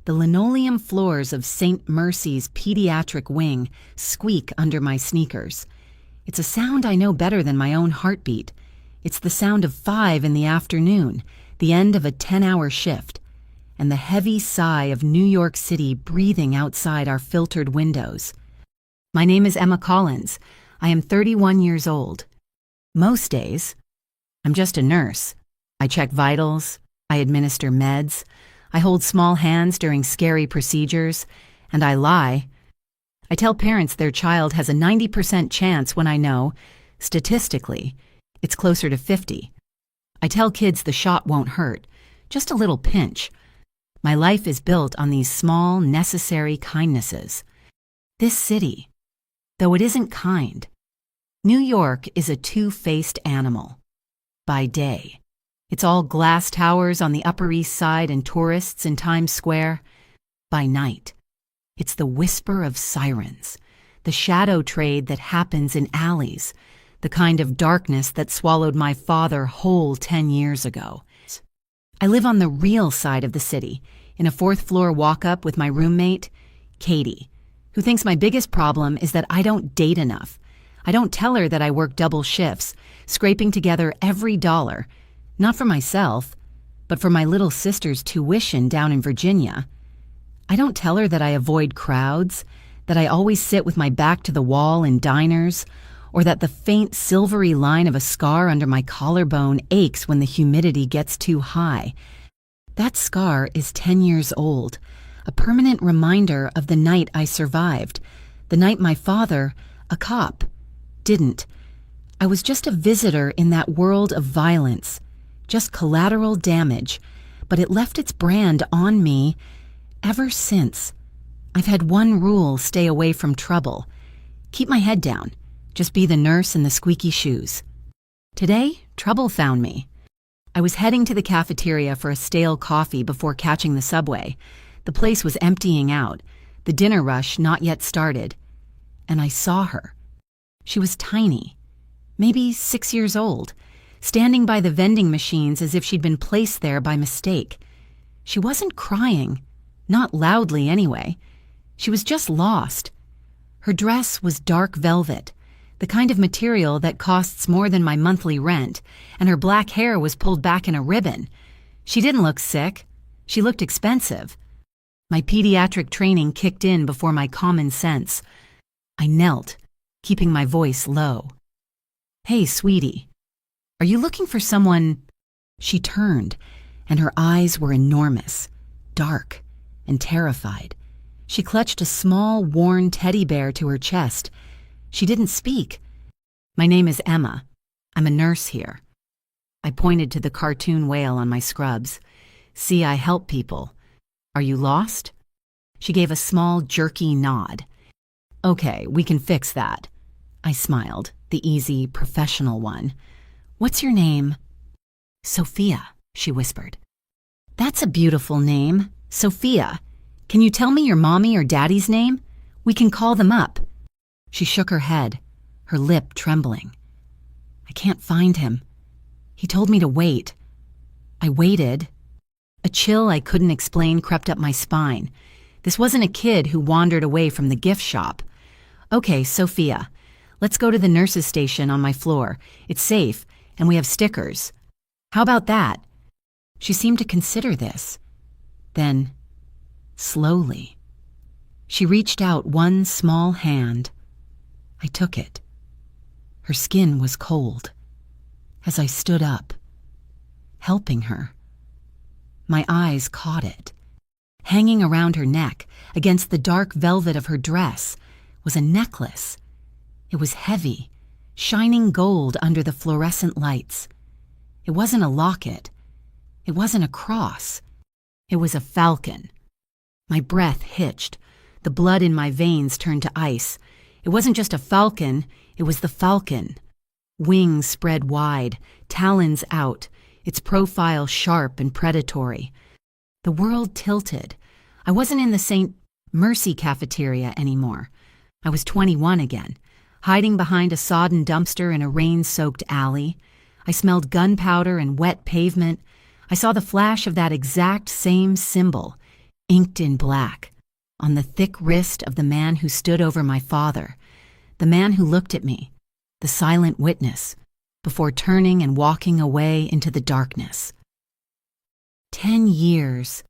The linoleum floors of St. Mercy's pediatric wing squeak under my sneakers. It's a sound I know better than my own heartbeat. It's the sound of 5 in the afternoon, the end of a 10-hour shift, and the heavy sigh of New York City breathing outside our filtered windows. My name is Emma Collins. I am 31 years old. Most days, I'm just a nurse. I check vitals, I administer meds, I hold small hands during scary procedures, and I lie. I tell parents their child has a 90% chance when I know, statistically, it's closer to 50. I tell kids the shot won't hurt, just a little pinch. My life is built on these small, necessary kindnesses. This city, though it isn't kind, New York is a two-faced animal. By day, it's all glass towers on the Upper East Side and tourists in Times Square. By night, it's the whisper of sirens, the shadow trade that happens in alleys, the kind of darkness that swallowed my father whole 10 years ago. I live on the real side of the city, in a 4th-floor walk-up with my roommate, Katie, who thinks my biggest problem is that I don't date enough. I don't tell her that I work double shifts, scraping together every dollar, not for myself, but for my little sister's tuition down in Virginia. I don't tell her that I avoid crowds, that I always sit with my back to the wall in diners, or that the faint silvery line of a scar under my collarbone aches when the humidity gets too high. That scar is 10 years old, a permanent reminder of the night I survived, the night my father, a cop, didn't. I was just a visitor in that world of violence, just collateral damage, but it left its brand on me ever since. I've had one rule stay away from trouble. Keep my head down. Just be the nurse in the squeaky shoes. Today, trouble found me. I was heading to the cafeteria for a stale coffee before catching the subway. The place was emptying out, the dinner rush not yet started, and I saw her. She was tiny, maybe 6 years old, standing by the vending machines as if she'd been placed there by mistake. She wasn't crying, not loudly anyway. She was just lost. Her dress was dark velvet, the kind of material that costs more than my monthly rent, and her black hair was pulled back in a ribbon. She didn't look sick. She looked expensive. My pediatric training kicked in before my common sense. I knelt, keeping my voice low. "Hey, sweetie, are you looking for someone?" She turned, and her eyes were enormous, dark, and terrified. She clutched a small, worn teddy bear to her chest. She didn't speak. "My name is Emma. I'm a nurse here." I pointed to the cartoon whale on my scrubs. "See, I help people. Are you lost?" She gave a small, jerky nod. "Okay, we can fix that." I smiled, the easy, professional one. "What's your name?" "Sophia," she whispered. "That's a beautiful name, Sophia. Can you tell me your mommy or daddy's name? We can call them up." She shook her head, her lip trembling. "I can't find him. He told me to wait." I waited. A chill I couldn't explain crept up my spine. This wasn't a kid who wandered away from the gift shop. "Okay, Sophia, let's go to the nurse's station on my floor. It's safe, and we have stickers. How about that?" She seemed to consider this. Then, slowly, she reached out one small hand. I took it. Her skin was cold. As I stood up, helping her, my eyes caught it. Hanging around her neck, against the dark velvet of her dress, was a necklace. It was heavy, shining gold under the fluorescent lights. It wasn't a locket. It wasn't a cross. It was a falcon. My breath hitched. The blood in my veins turned to ice. It wasn't just a falcon, it was the falcon. Wings spread wide, talons out, its profile sharp and predatory. The world tilted. I wasn't in the St. Mercy cafeteria anymore. I was 21 again, hiding behind a sodden dumpster in a rain-soaked alley. I smelled gunpowder and wet pavement. I saw the flash of that exact same symbol. inked in black, on the thick wrist of the man who stood over my father, the man who looked at me, the silent witness, before turning and walking away into the darkness. 10 years.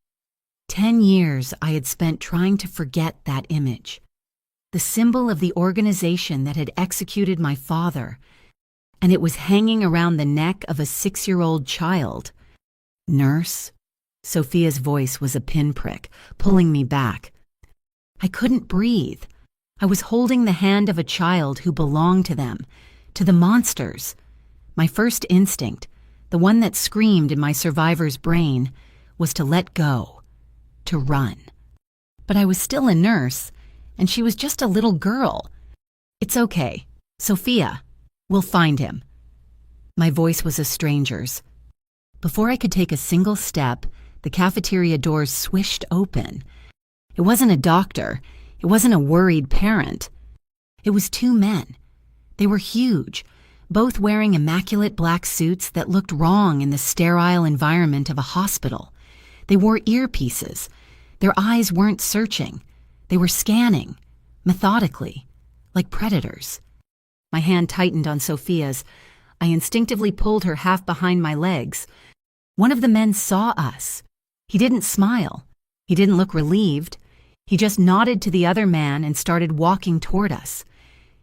10 years I had spent trying to forget that image, the symbol of the organization that had executed my father, and it was hanging around the neck of a 6-year-old child. Nurse? Sophia's voice was a pinprick, pulling me back. I couldn't breathe. I was holding the hand of a child who belonged to them, to the monsters. My first instinct, the one that screamed in my survivor's brain, was to let go, to run. But I was still a nurse, and she was just a little girl. It's okay, Sophia. We'll find him. My voice was a stranger's. Before I could take a single step, the cafeteria doors swished open. It wasn't a doctor. It wasn't a worried parent. It was 2 men. They were huge, both wearing immaculate black suits that looked wrong in the sterile environment of a hospital. They wore earpieces. Their eyes weren't searching. They were scanning, methodically, like predators. My hand tightened on Sophia's. I instinctively pulled her half behind my legs. One of the men saw us. He didn't smile. He didn't look relieved. He just nodded to the other man and started walking toward us.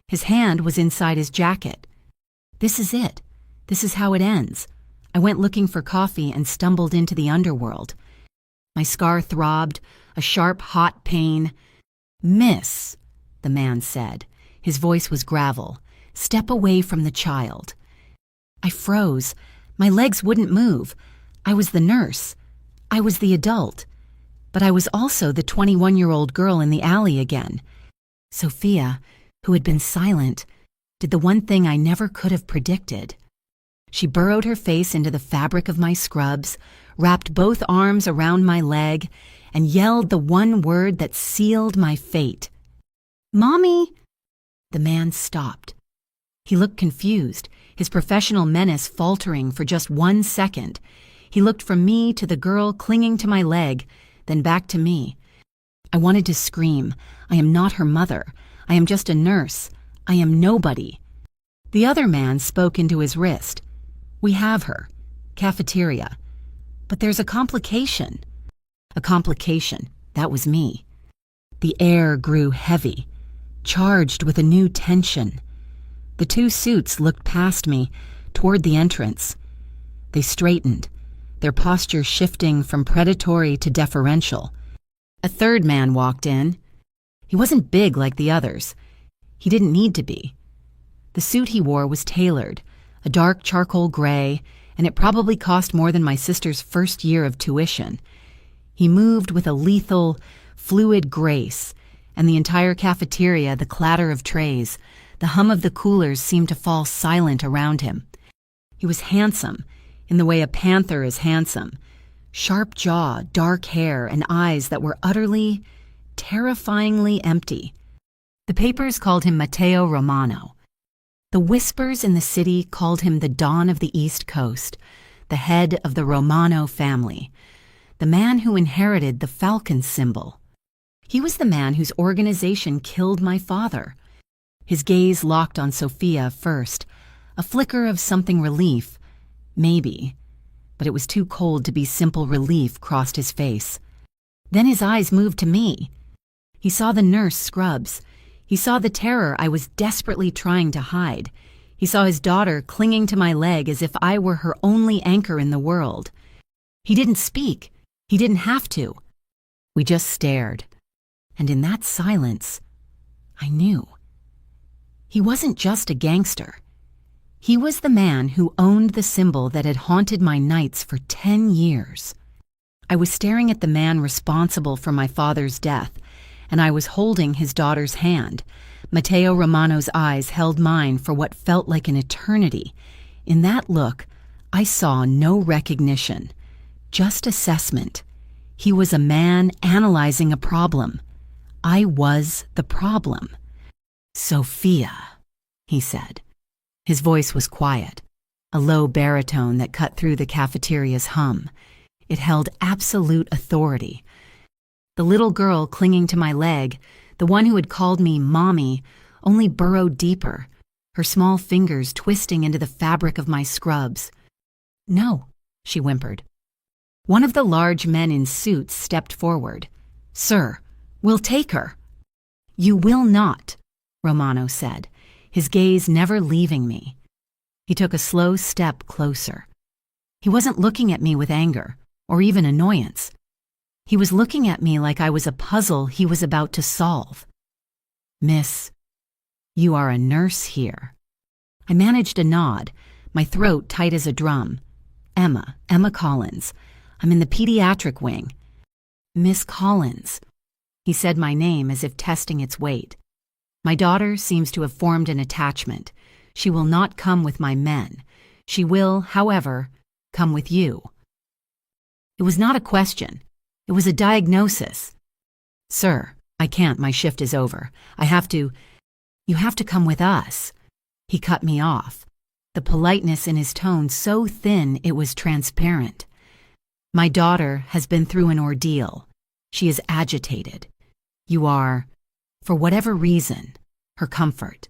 His hand was inside his jacket. This is it. This is how it ends. I went looking for coffee and stumbled into the underworld. My scar throbbed, a sharp, hot pain. "Miss," the man said. His voice was gravel. "Step away from the child." I froze. My legs wouldn't move. I was the nurse. I was the adult. But I was also the 21-year-old girl in the alley again. Sophia, who had been silent, did the one thing I never could have predicted. She burrowed her face into the fabric of my scrubs, wrapped both arms around my leg, and yelled the one word that sealed my fate. "Mommy!" The man stopped. He looked confused, his professional menace faltering for just 1 second. He looked from me to the girl clinging to my leg, then back to me. I wanted to scream. I am not her mother. I am just a nurse. I am nobody. The other man spoke into his wrist. "We have her. Cafeteria. But there's a complication." A complication. That was me. The air grew heavy, charged with a new tension. The 2 suits looked past me, toward the entrance. They straightened, their posture shifting from predatory to deferential. A 3rd man walked in. He wasn't big like the others. He didn't need to be. The suit he wore was tailored, a dark charcoal gray, and it probably cost more than my sister's first year of tuition. He moved with a lethal, fluid grace, and the entire cafeteria, the clatter of trays, the hum of the coolers seemed to fall silent around him. He was handsome, in the way a panther is handsome. Sharp jaw, dark hair, and eyes that were utterly, terrifyingly empty. The papers called him Matteo Romano. The whispers in the city called him the Don of the East Coast, the head of the Romano family, the man who inherited the falcon symbol. He was the man whose organization killed my father. His gaze locked on Sophia first, a flicker of something relief, maybe, but it was too cold to be simple relief crossed his face. Then his eyes moved to me. He saw the nurse scrubs. He saw the terror I was desperately trying to hide. He saw his daughter clinging to my leg as if I were her only anchor in the world. He didn't speak. He didn't have to. We just stared. And in that silence, I knew. He wasn't just a gangster. He was the man who owned the symbol that had haunted my nights for 10 years. I was staring at the man responsible for my father's death, and I was holding his daughter's hand. Matteo Romano's eyes held mine for what felt like an eternity. In that look, I saw no recognition, just assessment. He was a man analyzing a problem. I was the problem. "Sophia," he said. His voice was quiet, a low baritone that cut through the cafeteria's hum. It held absolute authority. The little girl clinging to my leg, the one who had called me Mommy, only burrowed deeper, her small fingers twisting into the fabric of my scrubs. "No," she whimpered. One of the large men in suits stepped forward. "Sir, we'll take her." "You will not," Romano said, his gaze never leaving me. He took a slow step closer. He wasn't looking at me with anger, or even annoyance. He was looking at me like I was a puzzle he was about to solve. "Miss, you are a nurse here." I managed a nod, my throat tight as a drum. Emma Collins. I'm in the pediatric wing." "Miss Collins." He said my name as if testing its weight. "My daughter seems to have formed an attachment. She will not come with my men. She will, however, come with you." It was not a question. It was a diagnosis. "Sir, I can't. My shift is over. You have to come with us." He cut me off, the politeness in his tone so thin it was transparent. "My daughter has been through an ordeal. She is agitated. You are, for whatever reason, her comfort.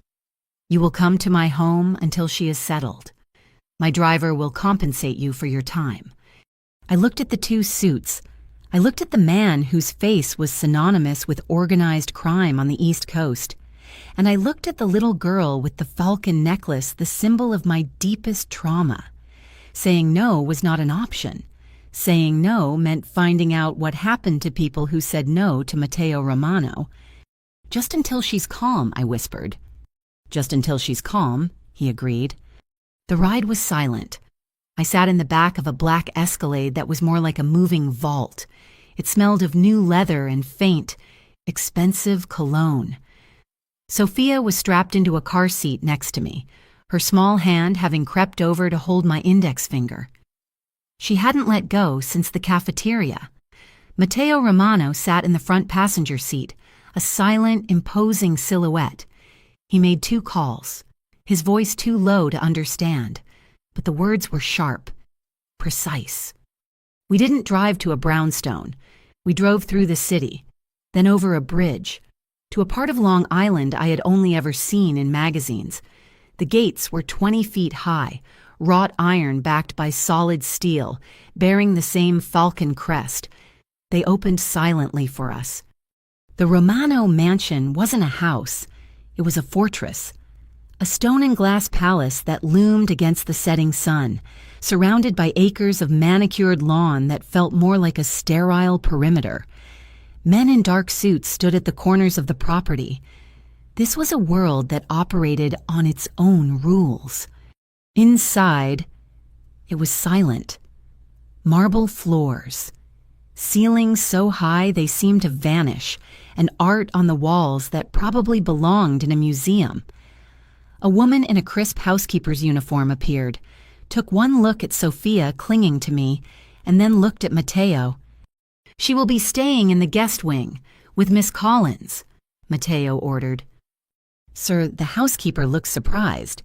You will come to my home until she is settled. My driver will compensate you for your time." I looked at the two suits. I looked at the man whose face was synonymous with organized crime on the East Coast. And I looked at the little girl with the falcon necklace, the symbol of my deepest trauma. Saying no was not an option. Saying no meant finding out what happened to people who said no to Matteo Romano. "Just until she's calm," I whispered. "Just until she's calm," he agreed. The ride was silent. I sat in the back of a black Escalade that was more like a moving vault. It smelled of new leather and faint, expensive cologne. Sophia was strapped into a car seat next to me, her small hand having crept over to hold my index finger. She hadn't let go since the cafeteria. Matteo Romano sat in the front passenger seat, a silent, imposing silhouette. He made 2 calls, his voice too low to understand, but the words were sharp, precise. We didn't drive to a brownstone. We drove through the city, then over a bridge, to a part of Long Island I had only ever seen in magazines. The gates were 20 feet high, wrought iron backed by solid steel, bearing the same falcon crest. They opened silently for us. The Romano mansion wasn't a house. It was a fortress. A stone and glass palace that loomed against the setting sun, surrounded by acres of manicured lawn that felt more like a sterile perimeter. Men in dark suits stood at the corners of the property. This was a world that operated on its own rules. Inside, it was silent. Marble floors. Ceilings so high they seemed to vanish, and art on the walls that probably belonged in a museum. A woman in a crisp housekeeper's uniform appeared, took one look at Sophia clinging to me, and then looked at Matteo. "She will be staying in the guest wing, with Miss Collins," Matteo ordered. Sir, the housekeeper looked surprised.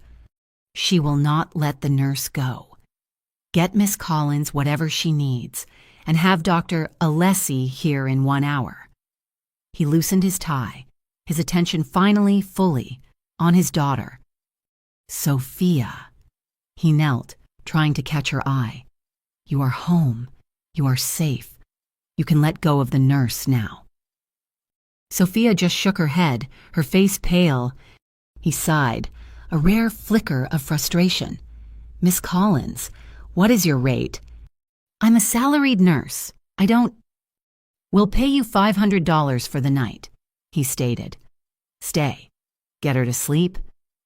"She will not let the nurse go. Get Miss Collins whatever she needs, and have Dr. Alessi here in 1 hour." He loosened his tie, his attention finally fully on his daughter. "Sophia." He knelt, trying to catch her eye. "You are home. You are safe. You can let go of the nurse now." Sophia just shook her head, her face pale. He sighed, a rare flicker of frustration. "Miss Collins, what is your rate?" "I'm a salaried nurse. I don't—" "We'll pay you $500 for the night," he stated. "Stay. Get her to sleep.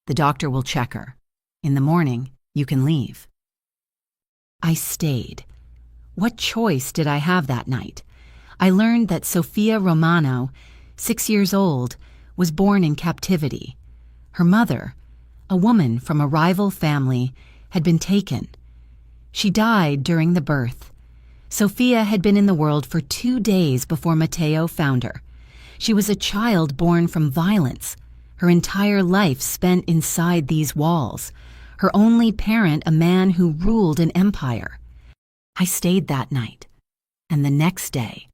The doctor will check her. In the morning, you can leave." I stayed. What choice did I have that night? I learned that Sophia Romano, 6 years old, was born in captivity. Her mother, a woman from a rival family, had been taken. She died during the birth. Sophia had been in the world for 2 days before Matteo found her. She was a child born from violence, her entire life spent inside these walls, her only parent a man who ruled an empire. I stayed that night, and the next day.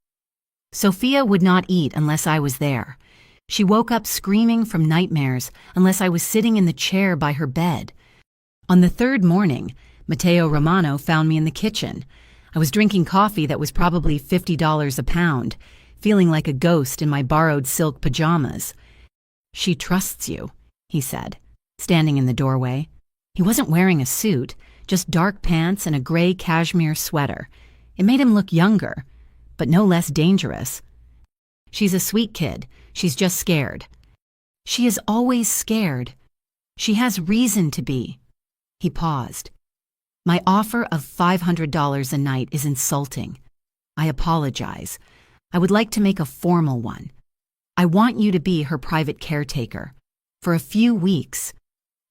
Sophia would not eat unless I was there. She woke up screaming from nightmares unless I was sitting in the chair by her bed. On the third morning, Matteo Romano found me in the kitchen. I was drinking coffee that was probably $50 a pound, feeling like a ghost in my borrowed silk pajamas. "She trusts you," he said, standing in the doorway. He wasn't wearing a suit, just dark pants and a gray cashmere sweater. It made him look younger, but no less dangerous. "She's a sweet kid. She's just scared." "She is always scared. She has reason to be." He paused. "My offer of $500 a night is insulting. I apologize. I would like to make a formal one. I want you to be her private caretaker for a few weeks,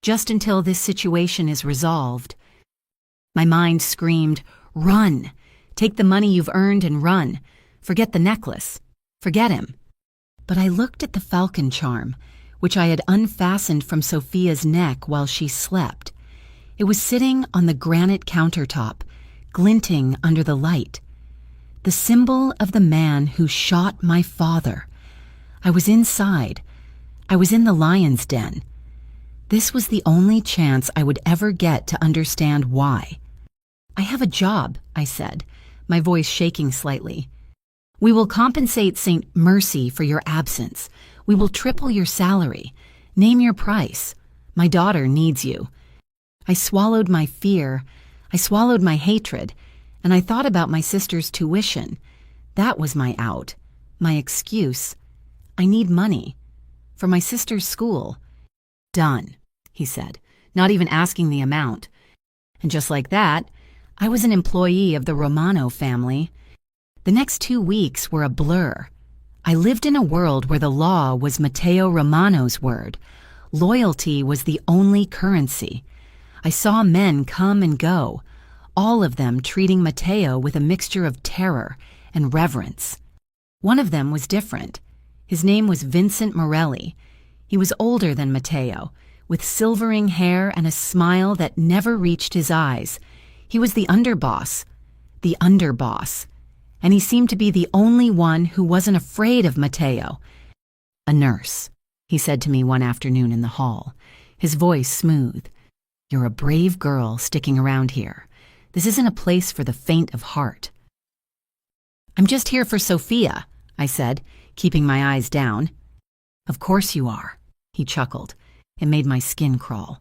just until this situation is resolved." My mind screamed, "Run! Take the money you've earned and run. Forget the necklace. Forget him." But I looked at the falcon charm, which I had unfastened from Sophia's neck while she slept. It was sitting on the granite countertop, glinting under the light. The symbol of the man who shot my father. I was inside. I was in the lion's den. This was the only chance I would ever get to understand why. "I have a job," I said, my voice shaking slightly. "We will compensate St. Mercy for your absence. We will triple your salary. Name your price. My daughter needs you." I swallowed my fear. I swallowed my hatred. And I thought about my sister's tuition. That was my out, my excuse. "I need money. For my sister's school." "Done," he said, not even asking the amount. And just like that, I was an employee of the Romano family. The next 2 weeks were a blur. I lived in a world where the law was Matteo Romano's word. Loyalty was the only currency. I saw men come and go, all of them treating Matteo with a mixture of terror and reverence. One of them was different. His name was Vincent Morelli. He was older than Matteo, with silvering hair and a smile that never reached his eyes. He was the underboss. And he seemed to be the only one who wasn't afraid of Matteo. "A nurse," he said to me one afternoon in the hall, his voice smooth. "You're a brave girl sticking around here. This isn't a place for the faint of heart." "I'm just here for Sophia," I said, keeping my eyes down. "Of course you are," he chuckled. It made my skin crawl.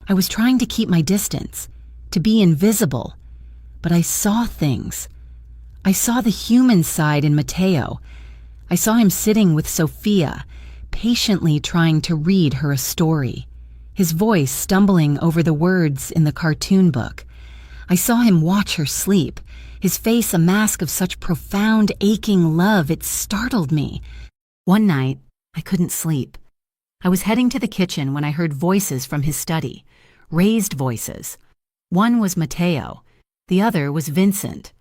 I was trying to keep my distance, to be invisible, but I saw things. I saw the human side in Matteo. I saw him sitting with Sophia, patiently trying to read her a story, his voice stumbling over the words in the cartoon book. I saw him watch her sleep, his face a mask of such profound, aching love it startled me. One night, I couldn't sleep. I was heading to the kitchen when I heard voices from his study, raised voices. One was Matteo, the other was Vincent.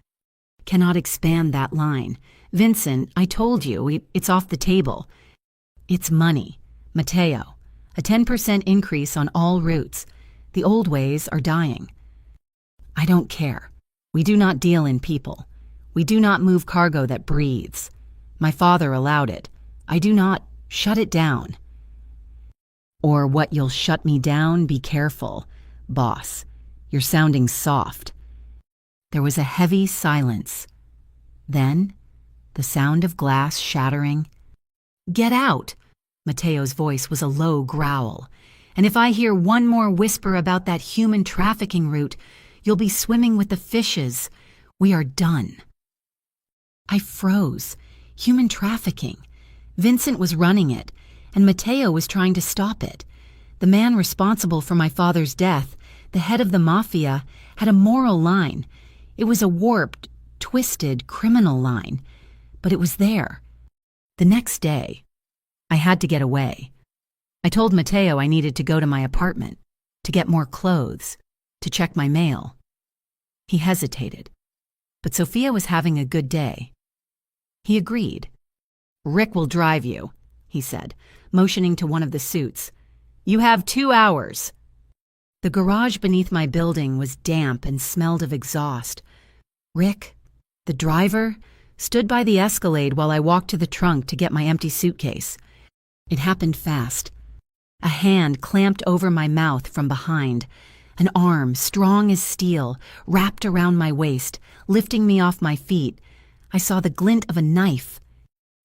Cannot expand that line. "Vincent, I told you, it's off the table." "It's money. Matteo, a 10% increase on all routes. The old ways are dying." "I don't care. We do not deal in people. We do not move cargo that breathes. My father allowed it. I do not shut it down." "Or what you'll shut me down, be careful. Boss, you're sounding soft." There was a heavy silence. Then, the sound of glass shattering. "Get out!" Matteo's voice was a low growl. "And if I hear one more whisper about that human trafficking route, you'll be swimming with the fishes. We are done." I froze. Human trafficking. Vincent was running it, and Matteo was trying to stop it. The man responsible for my father's death, the head of the Mafia, had a moral line. It was a warped, twisted, criminal line, but it was there. The next day, I had to get away. I told Matteo I needed to go to my apartment, to get more clothes, to check my mail. He hesitated, but Sophia was having a good day. He agreed. "Rick will drive you," he said, motioning to one of the suits. "You have 2 hours." The garage beneath my building was damp and smelled of exhaust. Rick, the driver, stood by the Escalade while I walked to the trunk to get my empty suitcase. It happened fast. A hand clamped over my mouth from behind. An arm, strong as steel, wrapped around my waist, lifting me off my feet. I saw the glint of a knife.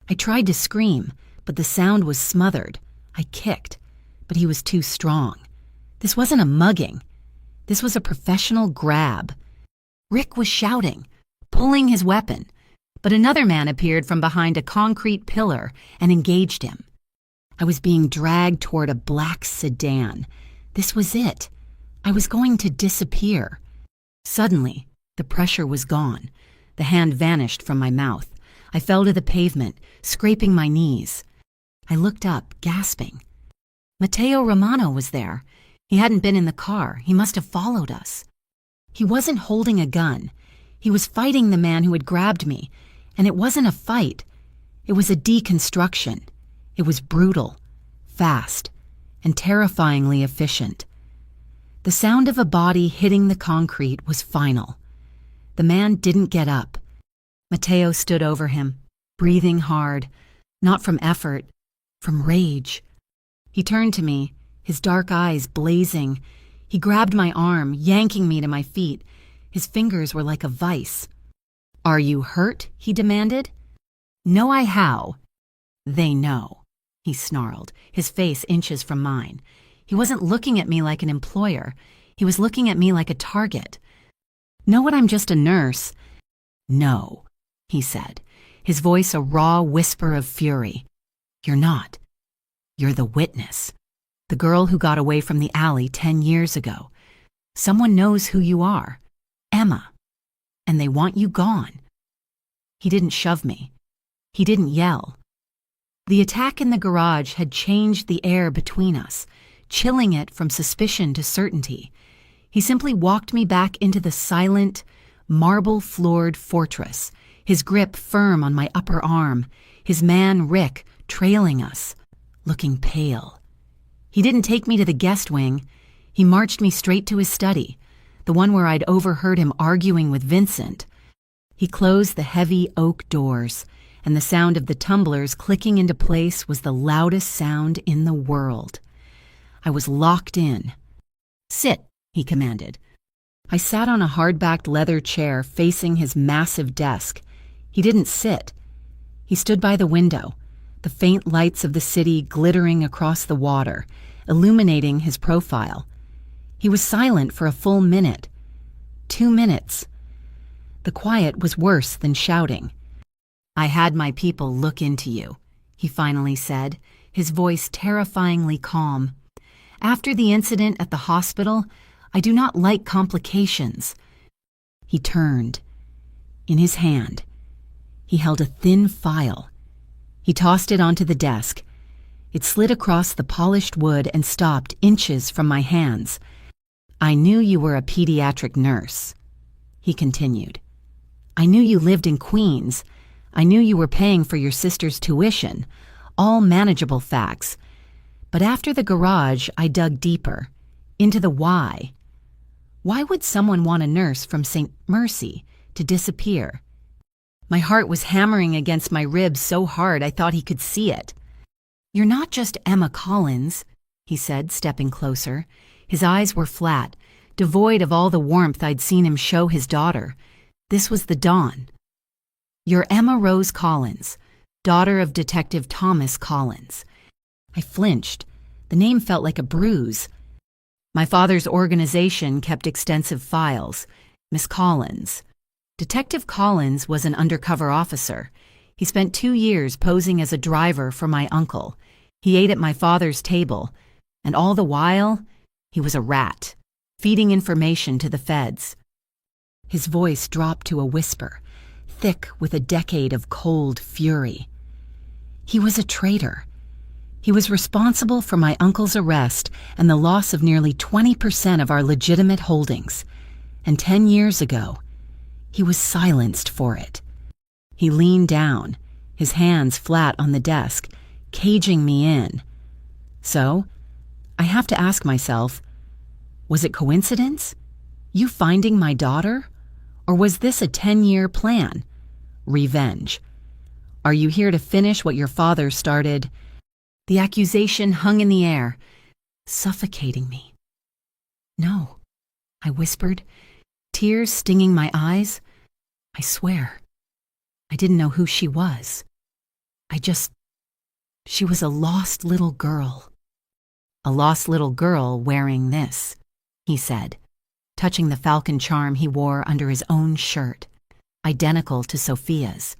I tried to scream, but the sound was smothered. I kicked, but he was too strong. This wasn't a mugging. This was a professional grab. Rick was shouting, pulling his weapon, but another man appeared from behind a concrete pillar and engaged him. I was being dragged toward a black sedan. This was it. I was going to disappear. Suddenly, the pressure was gone. The hand vanished from my mouth. I fell to the pavement, scraping my knees. I looked up, gasping. Matteo Romano was there. He hadn't been in the car. He must have followed us. He wasn't holding a gun. He was fighting the man who had grabbed me. And it wasn't a fight. It was a deconstruction. It was brutal, fast, and terrifyingly efficient. The sound of a body hitting the concrete was final. The man didn't get up. Matteo stood over him, breathing hard, not from effort, from rage. He turned to me, his dark eyes blazing. He grabbed my arm, yanking me to my feet. His fingers were like a vice. "Are you hurt?" he demanded. "Know I how?" "They know," he snarled, his face inches from mine. He wasn't looking at me like an employer. He was looking at me like a target. "Know what I'm just a nurse?" "No," he said, his voice a raw whisper of fury. "You're not. You're the witness. The girl who got away from the alley 10 years ago. Someone knows who you are. Emma. And they want you gone." He didn't shove me. He didn't yell. The attack in the garage had changed the air between us, chilling it from suspicion to certainty. He simply walked me back into the silent, marble-floored fortress, his grip firm on my upper arm, his man Rick trailing us, looking pale. He didn't take me to the guest wing. He marched me straight to his study, the one where I'd overheard him arguing with Vincent. He closed the heavy oak doors, and the sound of the tumblers clicking into place was the loudest sound in the world. I was locked in. "Sit," he commanded. I sat on a hard-backed leather chair facing his massive desk. He didn't sit. He stood by the window, the faint lights of the city glittering across the water, illuminating his profile. He was silent for a full minute. 2 minutes. The quiet was worse than shouting. "I had my people look into you," he finally said, his voice terrifyingly calm. "After the incident at the hospital, I do not like complications." He turned. In his hand, he held a thin file. He tossed it onto the desk. It slid across the polished wood and stopped inches from my hands. "I knew you were a pediatric nurse," he continued. "I knew you lived in Queens. I knew you were paying for your sister's tuition, all manageable facts. But after the garage, I dug deeper, into the why. Why would someone want a nurse from St. Mercy to disappear?" My heart was hammering against my ribs so hard I thought he could see it. "You're not just Emma Collins," he said, stepping closer. His eyes were flat, devoid of all the warmth I'd seen him show his daughter. This was the dawn. "You're Emma Rose Collins, daughter of Detective Thomas Collins." I flinched. The name felt like a bruise. "My father's organization kept extensive files. Miss Collins." Detective Collins was an undercover officer. He spent 2 years posing as a driver for my uncle. He ate at my father's table, and all the while, he was a rat, feeding information to the feds. His voice dropped to a whisper, thick with a decade of cold fury. He was a traitor. He was responsible for my uncle's arrest and the loss of nearly 20% of our legitimate holdings. And 10 years ago, he was silenced for it. He leaned down, his hands flat on the desk, caging me in. So, I have to ask myself, was it coincidence? You finding my daughter? Or was this a 10-year plan? revenge. Are you here to finish what your father started? The accusation hung in the air, suffocating me. No, I whispered, tears stinging my eyes. I swear, I didn't know who she was. She was a lost little girl. A lost little girl wearing this, he said, touching the falcon charm he wore under his own shirt, identical to Sophia's.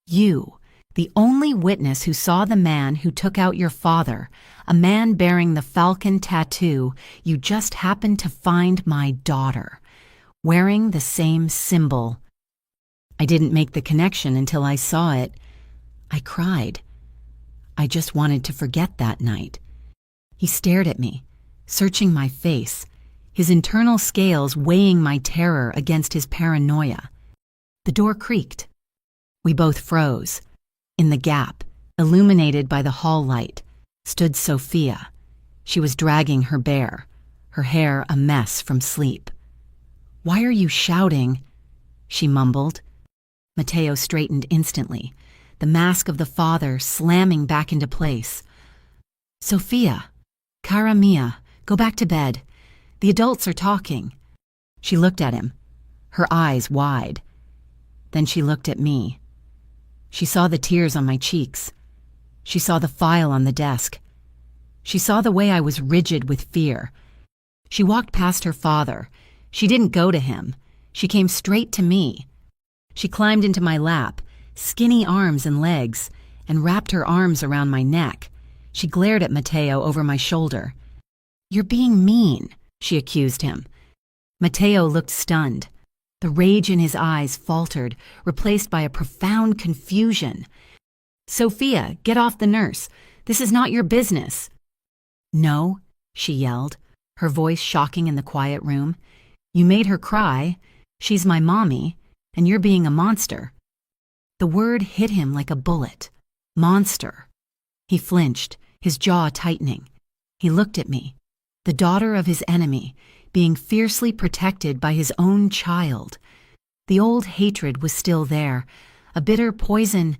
You, the only witness who saw the man who took out your father, a man bearing the falcon tattoo, you just happened to find my daughter, wearing the same symbol. I didn't make the connection until I saw it. I cried. I just wanted to forget that night. He stared at me, searching my face, his internal scales weighing my terror against his paranoia. The door creaked. We both froze. In the gap, illuminated by the hall light, stood Sophia. She was dragging her bear, her hair a mess from sleep. "Why are you shouting?" she mumbled. Matteo straightened instantly, the mask of the father slamming back into place. "Sophia, cara mia, go back to bed. The adults are talking." She looked at him, her eyes wide. Then she looked at me. She saw the tears on my cheeks. She saw the file on the desk. She saw the way I was rigid with fear. She walked past her father. She didn't go to him. She came straight to me. She climbed into my lap, skinny arms and legs, and wrapped her arms around my neck. She glared at Matteo over my shoulder. "You're being mean," she accused him. Matteo looked stunned. The rage in his eyes faltered, replaced by a profound confusion. "Sophia, get off the nurse. This is not your business." "No," she yelled, her voice shocking in the quiet room. "You made her cry. She's my mommy, and you're being a monster." The word hit him like a bullet. Monster. He flinched, his jaw tightening. He looked at me, the daughter of his enemy, being fiercely protected by his own child. The old hatred was still there, a bitter poison,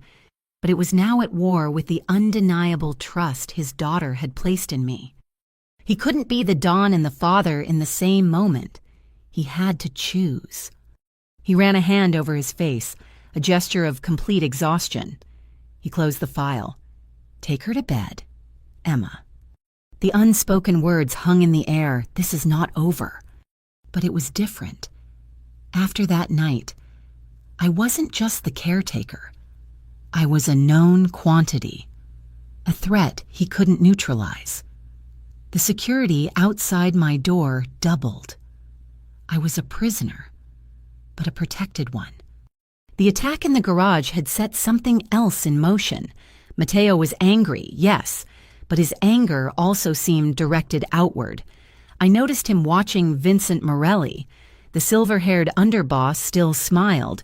but it was now at war with the undeniable trust his daughter had placed in me. He couldn't be the Don and the father in the same moment. He had to choose. He ran a hand over his face, a gesture of complete exhaustion. He closed the file. "Take her to bed, Emma." The unspoken words hung in the air. This is not over. But it was different. After that night, I wasn't just the caretaker. I was a known quantity, a threat he couldn't neutralize. The security outside my door doubled. I was a prisoner, but a protected one. The attack in the garage had set something else in motion. Matteo was angry, yes, but his anger also seemed directed outward. I noticed him watching Vincent Morelli. The silver-haired underboss still smiled,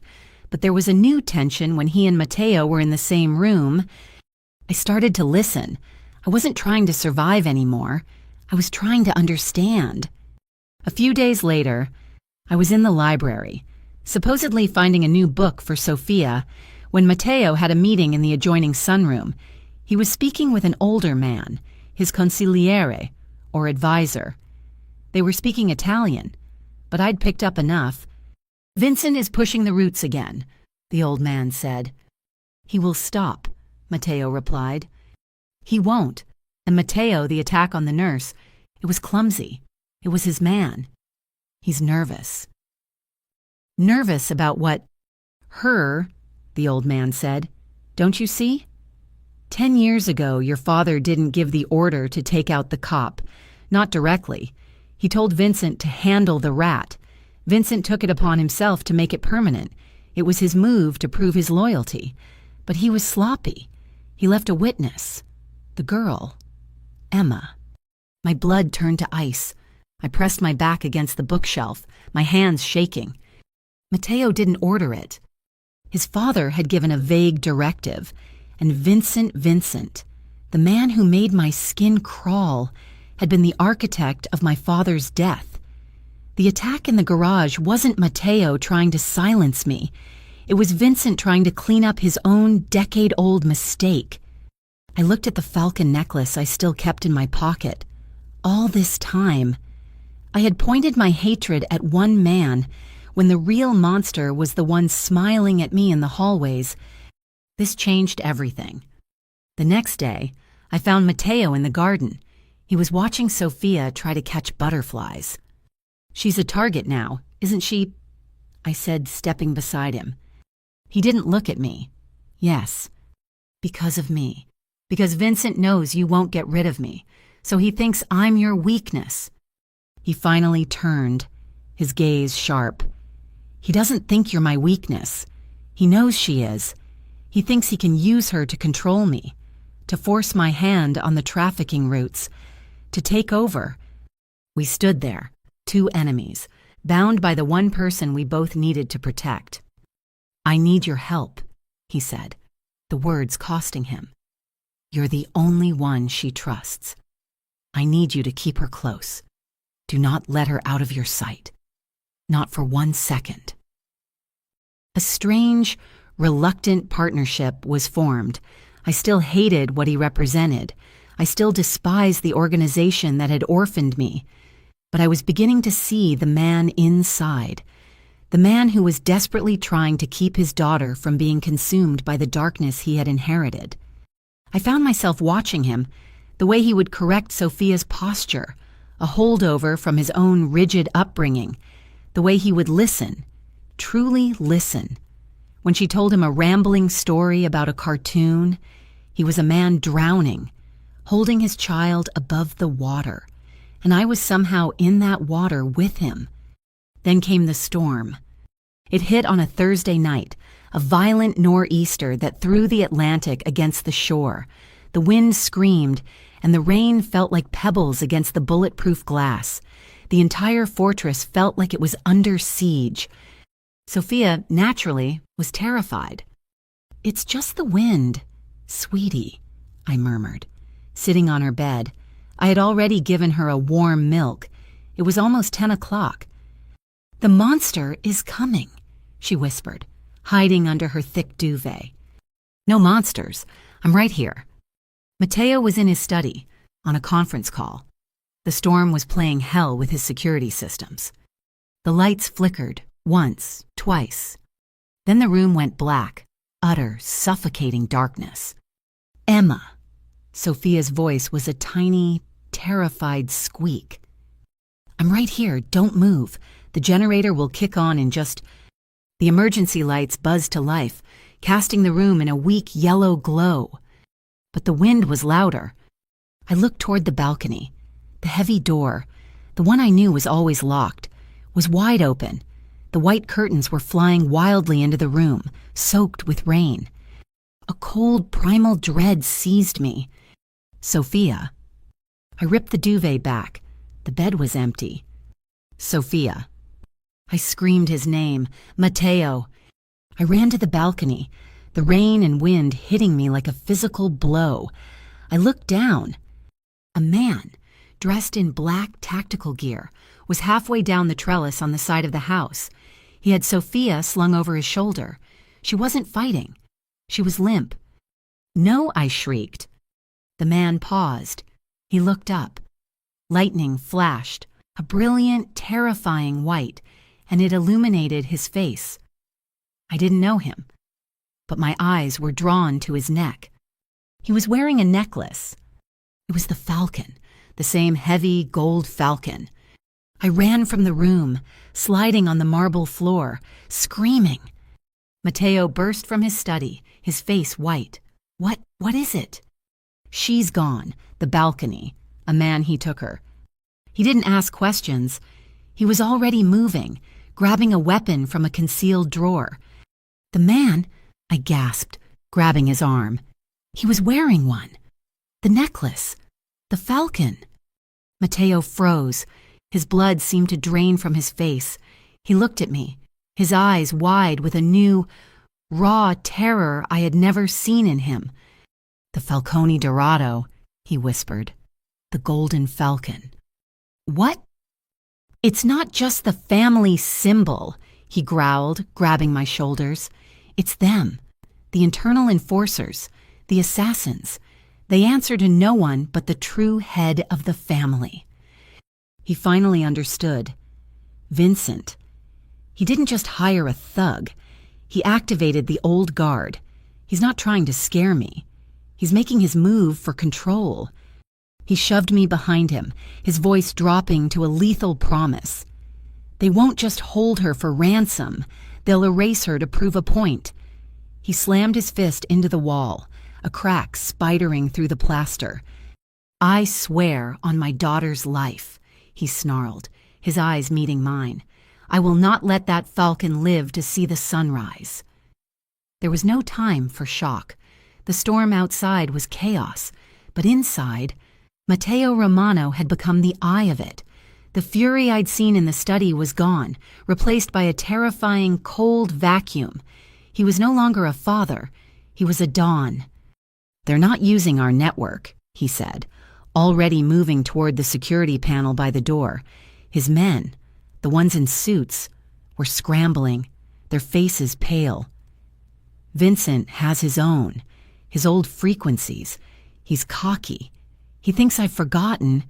but there was a new tension when he and Matteo were in the same room. I started to listen. I wasn't trying to survive anymore. I was trying to understand. A few days later, I was in the library, supposedly finding a new book for Sophia, when Matteo had a meeting in the adjoining sunroom. He was speaking with an older man, his consigliere, or advisor. They were speaking Italian, but I'd picked up enough. "Vincent is pushing the roots again," the old man said. "He will stop," Matteo replied. "He won't. And Matteo, the attack on the nurse, it was clumsy. It was his man. He's nervous." "Nervous about what?" "Her," the old man said. "Don't you see? 10 years ago, your father didn't give the order to take out the cop. Not directly. He told Vincent to handle the rat. Vincent took it upon himself to make it permanent. It was his move to prove his loyalty. But he was sloppy. He left a witness. The girl. Emma." My blood turned to ice. I pressed my back against the bookshelf, my hands shaking. Matteo didn't order it. His father had given a vague directive. And Vincent, the man who made my skin crawl, had been the architect of my father's death. The attack in the garage wasn't Matteo trying to silence me. It was Vincent trying to clean up his own decade-old mistake. I looked at the falcon necklace I still kept in my pocket. All this time, I had pointed my hatred at one man when the real monster was the one smiling at me in the hallways. This changed everything. The next day, I found Matteo in the garden. He was watching Sophia try to catch butterflies. "She's a target now, isn't she?" I said, stepping beside him. He didn't look at me. "Yes, because of me. Because Vincent knows you won't get rid of me, so he thinks I'm your weakness." He finally turned, his gaze sharp. "He doesn't think you're my weakness. He knows she is. He thinks he can use her to control me, to force my hand on the trafficking routes, to take over." We stood there, two enemies, bound by the one person we both needed to protect. "I need your help," he said, the words costing him. "You're the only one she trusts. I need you to keep her close. Do not let her out of your sight. Not for 1 second." A strange, reluctant partnership was formed. I still hated what he represented. I still despised the organization that had orphaned me. But I was beginning to see the man inside. The man who was desperately trying to keep his daughter from being consumed by the darkness he had inherited. I found myself watching him, the way he would correct Sophia's posture, a holdover from his own rigid upbringing, the way he would listen, truly listen. When she told him a rambling story about a cartoon, he was a man drowning, holding his child above the water, and I was somehow in that water with him. Then came the storm. It hit on a Thursday night, a violent nor'easter that threw the Atlantic against the shore. The wind screamed, and the rain felt like pebbles against the bulletproof glass. The entire fortress felt like it was under siege. Sophia, naturally, was terrified. "It's just the wind, sweetie," I murmured, sitting on her bed. I had already given her a warm milk. It was almost 10 o'clock. "The monster is coming," she whispered, hiding under her thick duvet. "No monsters. I'm right here." Matteo was in his study, on a conference call. The storm was playing hell with his security systems. The lights flickered, once, twice. Then the room went black, utter, suffocating darkness. "Emma." Sophia's voice was a tiny, terrified squeak. "I'm right here, don't move. The generator will kick on in just..." The emergency lights buzzed to life, casting the room in a weak yellow glow. But the wind was louder. I looked toward the balcony. The heavy door, the one I knew was always locked, was wide open. The white curtains were flying wildly into the room, soaked with rain. A cold, primal dread seized me. "Sophia." I ripped the duvet back. The bed was empty. "Sophia." I screamed his name, Matteo. I ran to the balcony, the rain and wind hitting me like a physical blow. I looked down. A man, dressed in black tactical gear, was halfway down the trellis on the side of the house. He had Sophia slung over his shoulder. She wasn't fighting. She was limp. "No," I shrieked. The man paused. He looked up. Lightning flashed, a brilliant, terrifying white, and it illuminated his face. I didn't know him, but my eyes were drawn to his neck. He was wearing a necklace. It was the falcon, the same heavy gold falcon. I ran from the room, sliding on the marble floor, screaming. Matteo burst from his study, his face white. What is it?" "She's gone, the balcony." A man he took her. He didn't ask questions. He was already moving, grabbing a weapon from a concealed drawer. "The man," I gasped, grabbing his arm. "He was wearing one. The necklace. The falcon." Matteo froze. His blood seemed to drain from his face. He looked at me, his eyes wide with a new, raw terror I had never seen in him. "The Falcone Dorado," he whispered. "The golden falcon." "What?" "It's not just the family symbol," he growled, grabbing my shoulders. It's them, the internal enforcers, the assassins. They answer to no one but the true head of the family. He finally understood. Vincent. He didn't just hire a thug. He activated the old guard. He's not trying to scare me. He's making his move for control. He shoved me behind him, his voice dropping to a lethal promise. They won't just hold her for ransom. They'll erase her to prove a point. He slammed his fist into the wall, a crack spidering through the plaster. I swear on my daughter's life, he snarled, his eyes meeting mine. I will not let that falcon live to see the sunrise. There was no time for shock. The storm outside was chaos, but inside, Matteo Romano had become the eye of it. The fury I'd seen in the study was gone, replaced by a terrifying, cold vacuum. He was no longer a father. He was a Don. They're not using our network, he said, already moving toward the security panel by the door. His men, the ones in suits, were scrambling, their faces pale. Vincent has his own, his old frequencies. He's cocky. He thinks I've forgotten.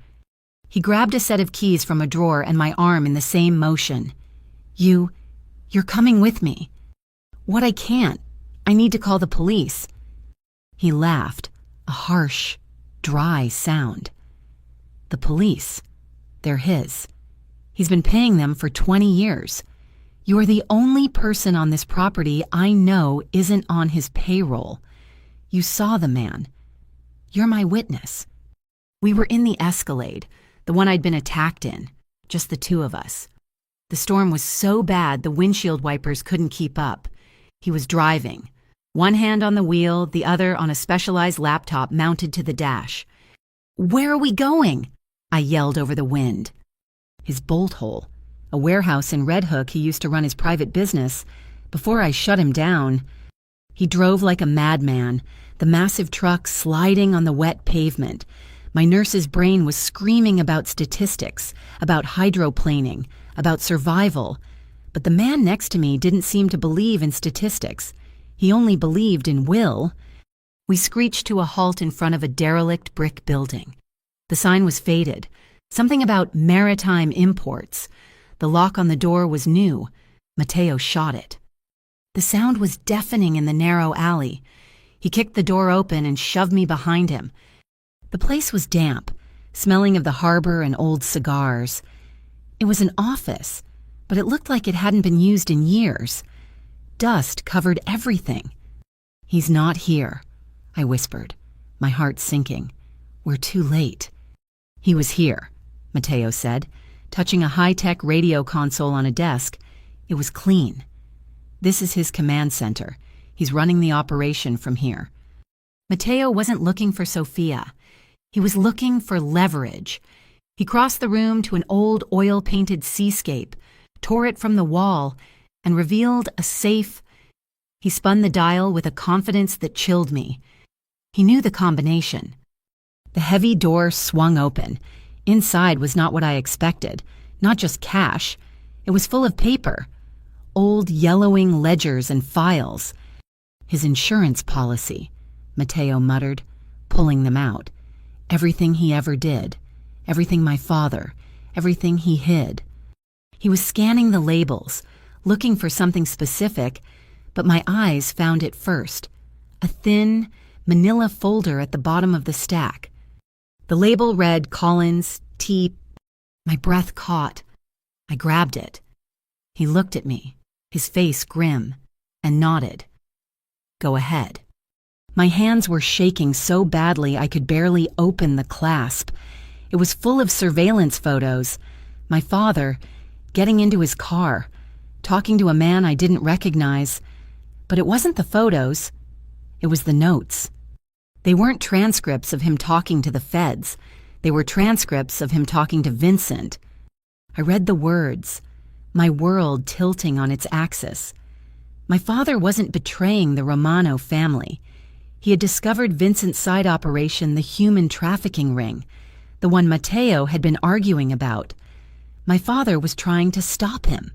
He grabbed a set of keys from a drawer and my arm in the same motion. You're coming with me. What? I can't. I need to call the police. He laughed, a harsh, dry sound. The police. They're his. He's been paying them for 20 years. You're the only person on this property I know isn't on his payroll. You saw the man. You're my witness. We were in the Escalade, the one I'd been attacked in, just the two of us. The storm was so bad the windshield wipers couldn't keep up. He was driving, one hand on the wheel, the other on a specialized laptop mounted to the dash. Where are we going? I yelled over the wind. His bolt hole, a warehouse in Red Hook he used to run his private business. Before I shut him down, he drove like a madman, the massive truck sliding on the wet pavement. My nurse's brain was screaming about statistics, about hydroplaning, about survival. But the man next to me didn't seem to believe in statistics. He only believed in will. We screeched to a halt in front of a derelict brick building. The sign was faded, something about maritime imports. The lock on the door was new. Matteo shot it. The sound was deafening in the narrow alley. He kicked the door open and shoved me behind him. The place was damp, smelling of the harbor and old cigars. It was an office, but it looked like it hadn't been used in years. Dust covered everything. He's not here, I whispered, my heart sinking. We're too late. He was here, Matteo said, touching a high-tech radio console on a desk. It was clean. This is his command center. He's running the operation from here. Matteo wasn't looking for Sophia. He was looking for leverage. He crossed the room to an old oil-painted seascape, tore it from the wall, and revealed a safe. He spun the dial with a confidence that chilled me. He knew the combination. The heavy door swung open. Inside was not what I expected, not just cash. It was full of paper, old yellowing ledgers and files. His insurance policy, Matteo muttered, pulling them out. Everything he ever did, everything my father, everything he hid. He was scanning the labels, looking for something specific, but my eyes found it first, a thin, manila folder at the bottom of the stack. The label read Collins, T. My breath caught. I grabbed it. He looked at me, his face grim, and nodded. Go ahead. My hands were shaking so badly I could barely open the clasp. It was full of surveillance photos. My father, getting into his car, talking to a man I didn't recognize. But it wasn't the photos. It was the notes. They weren't transcripts of him talking to the feds. They were transcripts of him talking to Vincent. I read the words, my world tilting on its axis. My father wasn't betraying the Romano family. He had discovered Vincent's side operation, the human trafficking ring, the one Matteo had been arguing about. My father was trying to stop him.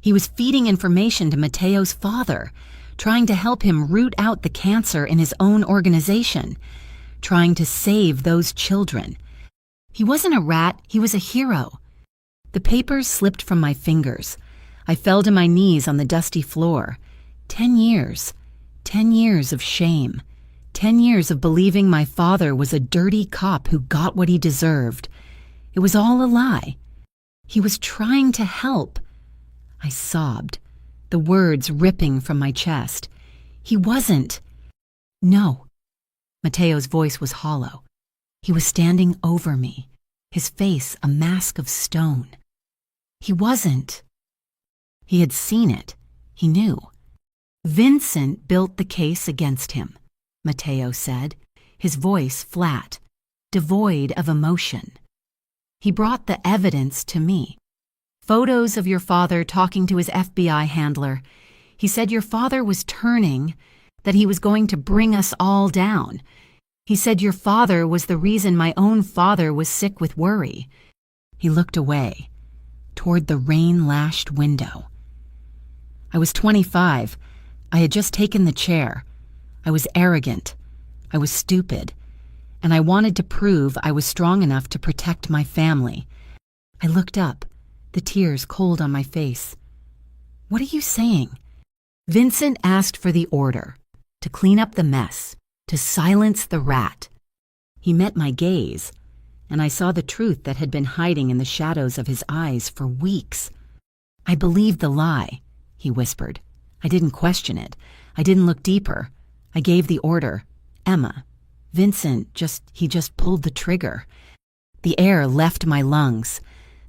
He was feeding information to Matteo's father, trying to help him root out the cancer in his own organization, trying to save those children. He wasn't a rat, he was a hero. The papers slipped from my fingers. I fell to my knees on the dusty floor. 10 years. 10 years of shame. 10 years of believing my father was a dirty cop who got what he deserved. It was all a lie. He was trying to help. I sobbed, the words ripping from my chest. He wasn't. No. Mateo's voice was hollow. He was standing over me, his face a mask of stone. He wasn't. He had seen it. He knew. Vincent built the case against him, Mateo said, his voice flat, devoid of emotion. He brought the evidence to me. Photos of your father talking to his FBI handler. He said your father was turning, that he was going to bring us all down. He said your father was the reason my own father was sick with worry. He looked away, toward the rain-lashed window. I was 25. I had just taken the chair. I was arrogant. I was stupid. And I wanted to prove I was strong enough to protect my family. I looked up, the tears cold on my face. What are you saying? Vincent asked for the order, to clean up the mess, to silence the rat. He met my gaze, and I saw the truth that had been hiding in the shadows of his eyes for weeks. I believed the lie, he whispered. I didn't question it. I didn't look deeper. I gave the order. Emma. Vincent he just pulled the trigger. The air left my lungs.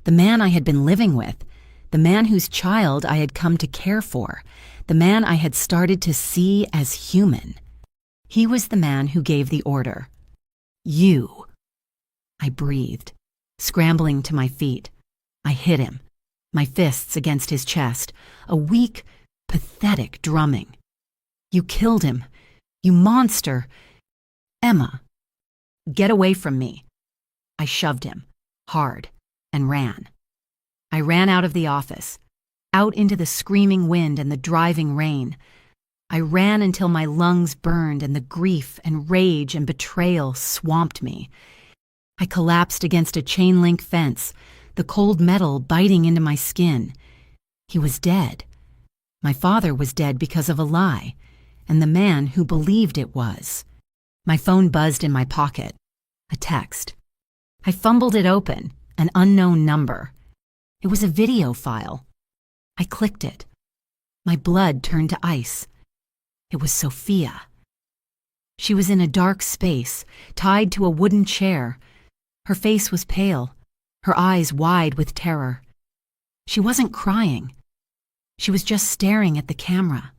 The man I had been living with, the man whose child I had come to care for, the man I had started to see as human. He was the man who gave the order. You. I breathed, scrambling to my feet. I hit him, my fists against his chest, a weak, pathetic drumming. You killed him. You monster. Emma. Get away from me. I shoved him, hard, and ran. I ran out of the office, out into the screaming wind and the driving rain. I ran until my lungs burned and the grief and rage and betrayal swamped me. I collapsed against a chain-link fence, the cold metal biting into my skin. He was dead. My father was dead because of a lie, and the man who believed it was. My phone buzzed in my pocket. A text. I fumbled it open, an unknown number. It was a video file. I clicked it. My blood turned to ice. It was Sophia. She was in a dark space, tied to a wooden chair. Her face was pale, her eyes wide with terror. She wasn't crying. She was just staring at the camera.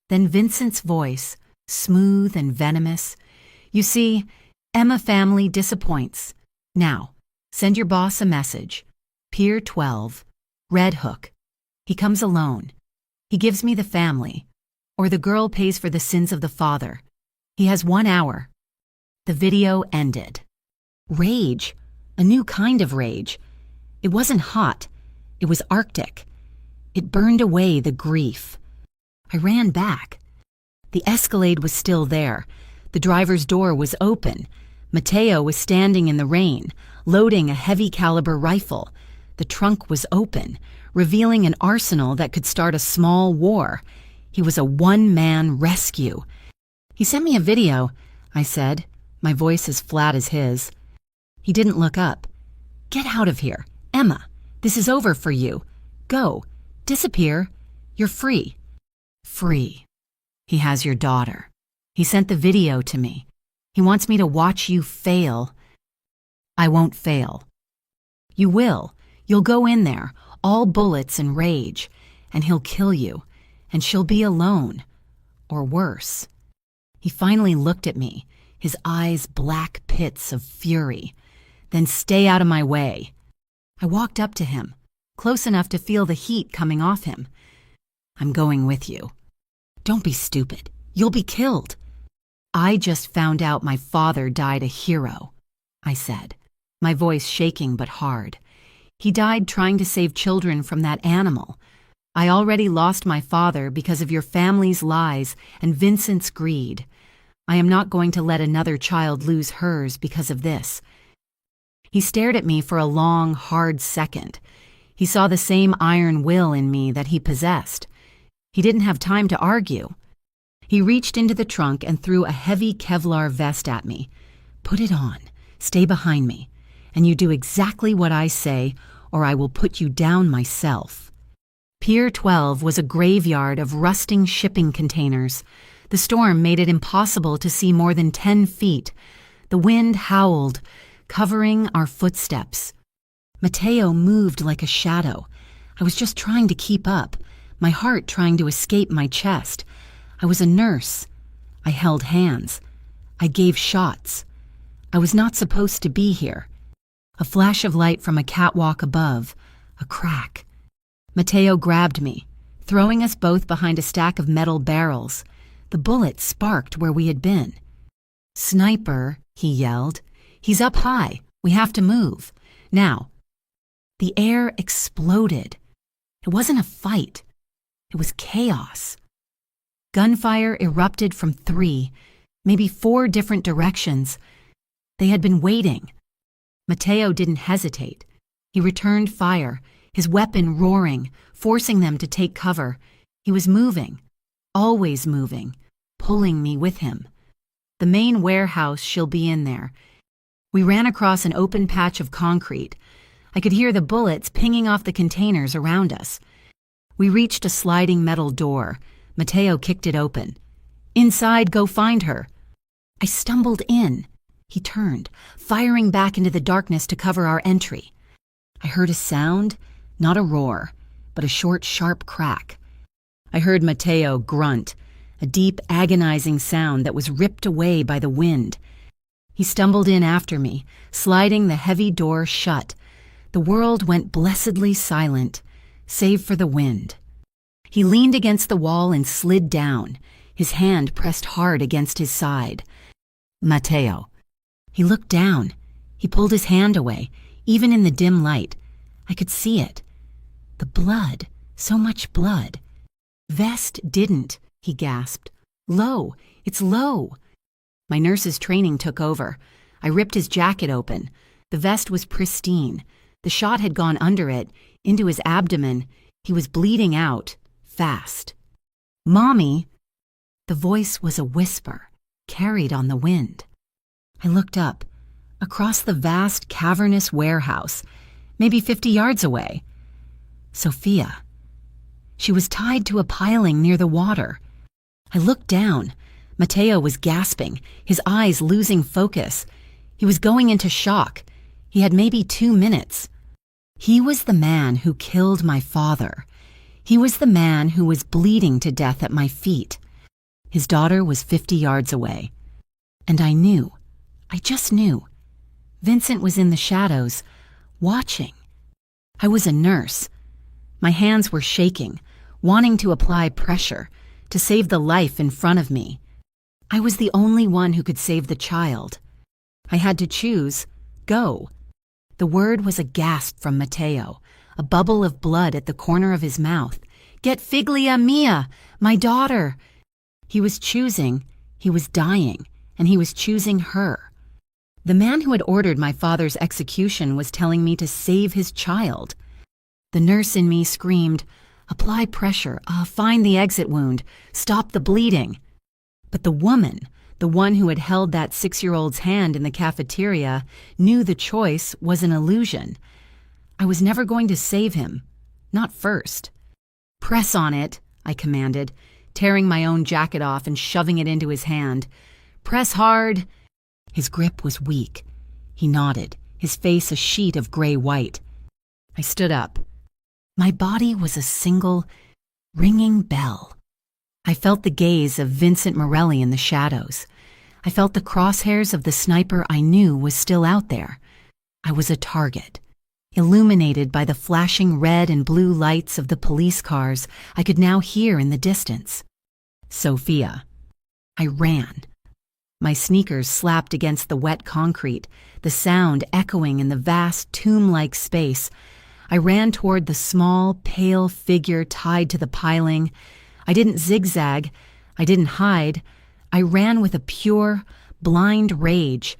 Then Vincent's voice, smooth and venomous. You see, Emma family disappoints. Now, send your boss a message. Pier 12, Red Hook. He comes alone. He gives me the family, or the girl pays for the sins of the father. He has 1 hour. The video ended. Rage, a new kind of rage. It wasn't hot. It was Arctic. It burned away the grief. I ran back. The Escalade was still there. The driver's door was open. Mateo was standing in the rain, loading a heavy-caliber rifle. The trunk was open, revealing an arsenal that could start a small war. He was a one-man rescue. He sent me a video, I said, my voice as flat as his. He didn't look up. Get out of here. Emma, this is over for you. Go. Disappear. You're free. Free. He has your daughter. He sent the video to me. He wants me to watch you fail. I won't fail. You will. You'll go in there, all bullets and rage, and he'll kill you, and she'll be alone. Or worse. He finally looked at me, his eyes black pits of fury. Then stay out of my way. I walked up to him, close enough to feel the heat coming off him. I'm going with you. Don't be stupid. You'll be killed. I just found out my father died a hero, I said, my voice shaking but hard. He died trying to save children from that animal. I already lost my father because of your family's lies and Vincent's greed. I am not going to let another child lose hers because of this." He stared at me for a long, hard second. He saw the same iron will in me that he possessed. He didn't have time to argue. He reached into the trunk and threw a heavy Kevlar vest at me. "Put it on. Stay behind me. And you do exactly what I say, or I will put you down myself." Pier 12 was a graveyard of rusting shipping containers. The storm made it impossible to see more than 10 feet. The wind howled, covering our footsteps. Mateo moved like a shadow. I was just trying to keep up, my heart trying to escape my chest. I was a nurse. I held hands. I gave shots. I was not supposed to be here. A flash of light from a catwalk above, a crack. Mateo grabbed me, throwing us both behind a stack of metal barrels. The bullets sparked where we had been. "Sniper," he yelled. "He's up high. We have to move. Now." The air exploded. It wasn't a fight. It was chaos. Gunfire erupted from 3, maybe 4 different directions. They had been waiting. Mateo didn't hesitate. He returned fire, his weapon roaring, forcing them to take cover. He was moving, always moving, pulling me with him. "The main warehouse, she'll be in there." We ran across an open patch of concrete. I could hear the bullets pinging off the containers around us. We reached a sliding metal door. Mateo kicked it open. "Inside, go find her." I stumbled in. He turned, firing back into the darkness to cover our entry. I heard a sound, not a roar, but a short, sharp crack. I heard Mateo grunt, a deep, agonizing sound that was ripped away by the wind. He stumbled in after me, sliding the heavy door shut. The world went blessedly silent, save for the wind. He leaned against the wall and slid down, his hand pressed hard against his side. "Mateo." He looked down. He pulled his hand away, even in the dim light. I could see it. The blood, so much blood. "Vest didn't," he gasped. "Low, it's low." My nurse's training took over. I ripped his jacket open. The vest was pristine. The shot had gone under it, into his abdomen. He was bleeding out, fast. "Mommy!" The voice was a whisper, carried on the wind. I looked up, across the vast, cavernous warehouse, maybe 50 yards away. Sophia. She was tied to a piling near the water. I looked down. Mateo was gasping, his eyes losing focus. He was going into shock. He had maybe 2 minutes. He was the man who killed my father. He was the man who was bleeding to death at my feet. His daughter was 50 yards away. And I knew. I just knew. Vincent was in the shadows, watching. I was a nurse. My hands were shaking, wanting to apply pressure, to save the life in front of me. I was the only one who could save the child. I had to choose, go. The word was a gasp from Mateo, a bubble of blood at the corner of his mouth. "Get Figlia Mia, my daughter." He was choosing, he was dying, and he was choosing her. The man who had ordered my father's execution was telling me to save his child. The nurse in me screamed, "Apply pressure, find the exit wound, stop the bleeding." But the woman, the one who had held that 6-year-old's hand in the cafeteria, knew the choice was an illusion. I was never going to save him, not first. "Press on it," I commanded, tearing my own jacket off and shoving it into his hand. "Press hard." His grip was weak. He nodded, his face a sheet of gray-white. I stood up. My body was a single, ringing bell. I felt the gaze of Vincent Morelli in the shadows. I felt the crosshairs of the sniper I knew was still out there. I was a target. Illuminated by the flashing red and blue lights of the police cars I could now hear in the distance. Sophia. I ran. My sneakers slapped against the wet concrete, the sound echoing in the vast tomb-like space. I ran toward the small, pale figure tied to the piling. I didn't zigzag. I didn't hide. I ran with a pure, blind rage.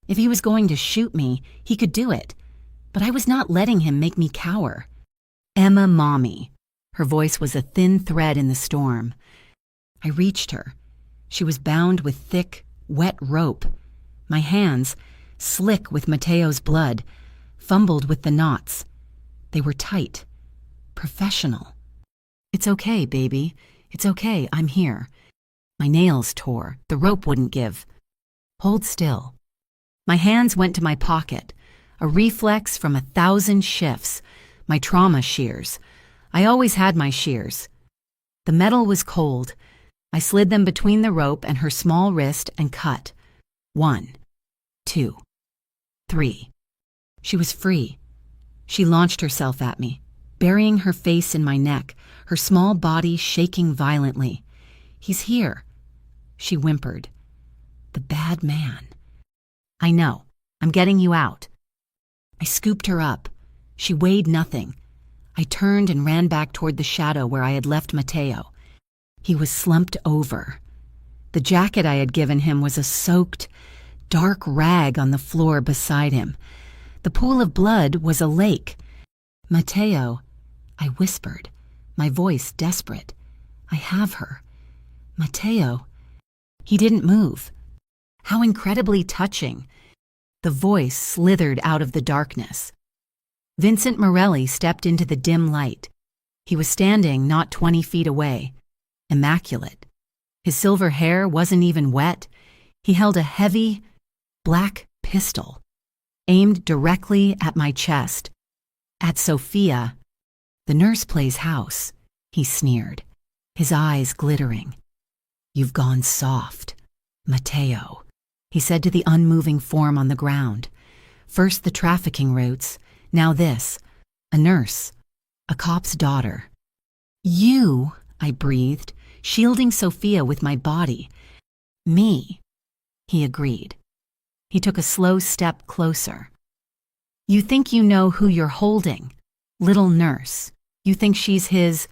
If he was going to shoot me, he could do it. But I was not letting him make me cower. Emma Mommy. Her voice was a thin thread in the storm. I reached her. She was bound with thick, wet rope. My hands, slick with Mateo's blood, fumbled with the knots. They were tight. Professional. "It's okay, baby. It's okay. I'm here." My nails tore. The rope wouldn't give. "Hold still." My hands went to my pocket, a reflex from 1,000 shifts, my trauma shears. I always had my shears. The metal was cold. I slid them between the rope and her small wrist and cut. 1, 2, 3. She was free. She launched herself at me, burying her face in my neck, her small body shaking violently. "He's here," she whimpered. "The bad man." "I know. I'm getting you out." I scooped her up. She weighed nothing. I turned and ran back toward the shadow where I had left Mateo. He was slumped over. The jacket I had given him was a soaked, dark rag on the floor beside him. The pool of blood was a lake. "Mateo," I whispered, my voice desperate. "I have her. Mateo." He didn't move. How incredibly touching. The voice slithered out of the darkness. Vincent Morelli stepped into the dim light. He was standing not 20 feet away, immaculate. His silver hair wasn't even wet. He held a heavy, black pistol, aimed directly at my chest. "At Sophia, the nurse plays house," he sneered, his eyes glittering. "You've gone soft, Mateo," he said to the unmoving form on the ground. "First the trafficking routes, now this. A nurse, a cop's daughter." "You," I breathed, shielding Sophia with my body. "Me," he agreed. He took a slow step closer. "You think you know who you're holding, little nurse. You think she's his—"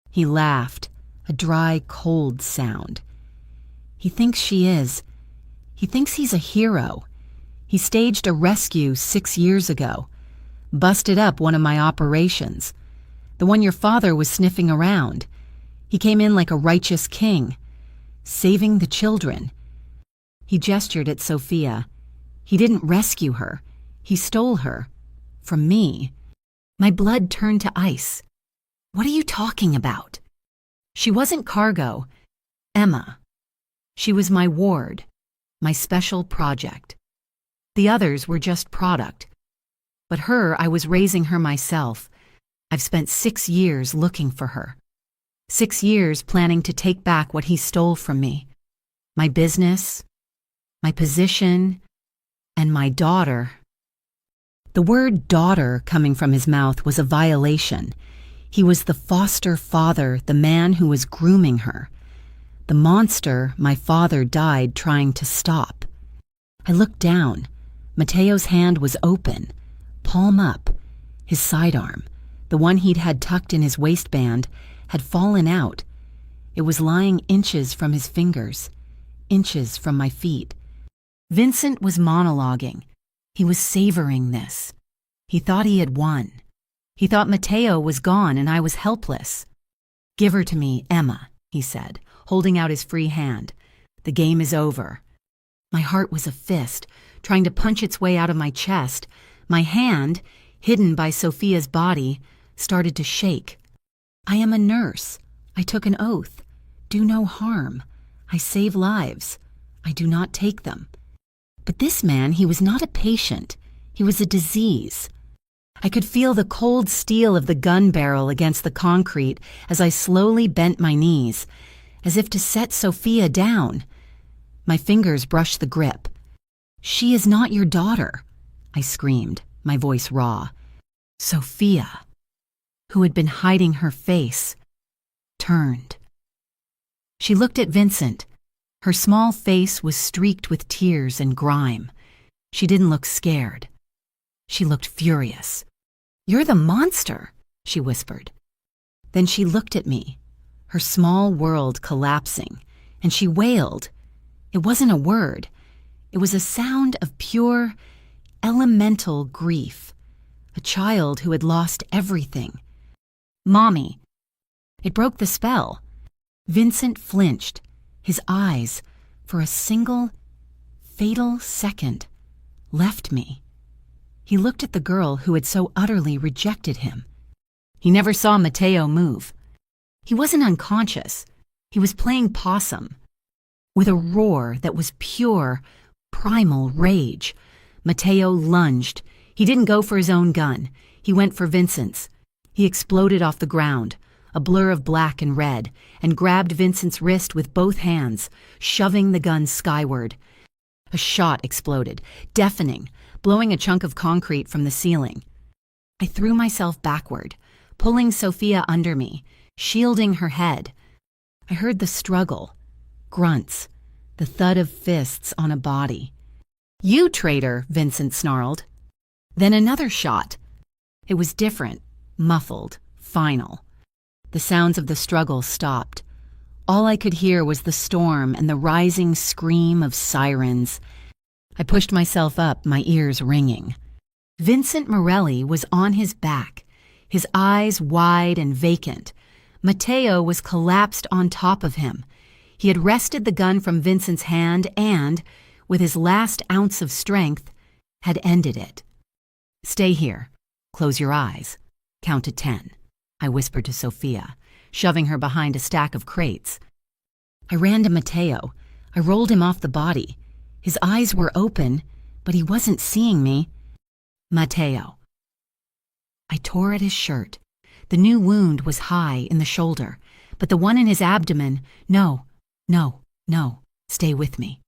He laughed, a dry, cold sound. "He thinks she is. He thinks he's a hero. He staged a rescue 6 years ago. Busted up one of my operations. The one your father was sniffing around. He came in like a righteous king. Saving the children." He gestured at Sophia. "He didn't rescue her. He stole her. From me." My blood turned to ice. "What are you talking about?" "She wasn't cargo. Emma. She was my ward, my special project. The others were just product. But her, I was raising her myself. I've spent 6 years looking for her. 6 years planning to take back what he stole from me. My business, my position, and my daughter." The word daughter coming from his mouth was a violation. He was the foster father, the man who was grooming her. The monster my father died trying to stop. I looked down. Mateo's hand was open, palm up. His sidearm, the one he'd had tucked in his waistband, had fallen out. It was lying inches from his fingers, inches from my feet. Vincent was monologuing. He was savoring this. He thought he had won. He thought Mateo was gone and I was helpless. "Give her to me, Emma," he said, holding out his free hand. "The game is over." My heart was a fist, trying to punch its way out of my chest. My hand, hidden by Sophia's body, started to shake. "I am a nurse. I took an oath. Do no harm. I save lives. I do not take them." But this man, he was not a patient. He was a disease. I could feel the cold steel of the gun barrel against the concrete as I slowly bent my knees, as if to set Sophia down. My fingers brushed the grip. "She is not your daughter," I screamed, my voice raw. Sophia, who had been hiding her face, turned. She looked at Vincent. Her small face was streaked with tears and grime. She didn't look scared. She looked furious. "You're the monster," she whispered. Then she looked at me, her small world collapsing, and she wailed. It wasn't a word. It was a sound of pure, elemental grief. A child who had lost everything. "Mommy." It broke the spell. Vincent flinched, his eyes, for a single, fatal second, left me. He looked at the girl who had so utterly rejected him. He never saw Matteo move. He wasn't unconscious. He was playing possum. With a roar that was pure, primal rage, Matteo lunged. He didn't go for his own gun. He went for Vincent's. He exploded off the ground, a blur of black and red, and grabbed Vincent's wrist with both hands, shoving the gun skyward. A shot exploded, deafening, blowing a chunk of concrete from the ceiling. I threw myself backward, pulling Sophia under me, shielding her head. I heard the struggle, grunts, the thud of fists on a body. "You traitor," Vincent snarled. Then another shot. It was different, muffled, final. The sounds of the struggle stopped. All I could hear was the storm and the rising scream of sirens. I pushed myself up, my ears ringing. Vincent Morelli was on his back, his eyes wide and vacant. Matteo was collapsed on top of him. He had wrested the gun from Vincent's hand and, with his last ounce of strength, had ended it. "Stay here. Close your eyes. Count to 10, I whispered to Sophia, shoving her behind a stack of crates. I ran to Matteo. I rolled him off the body. His eyes were open, but he wasn't seeing me. "Matteo." I tore at his shirt. The new wound was high in the shoulder, but the one in his abdomen, no, stay with me.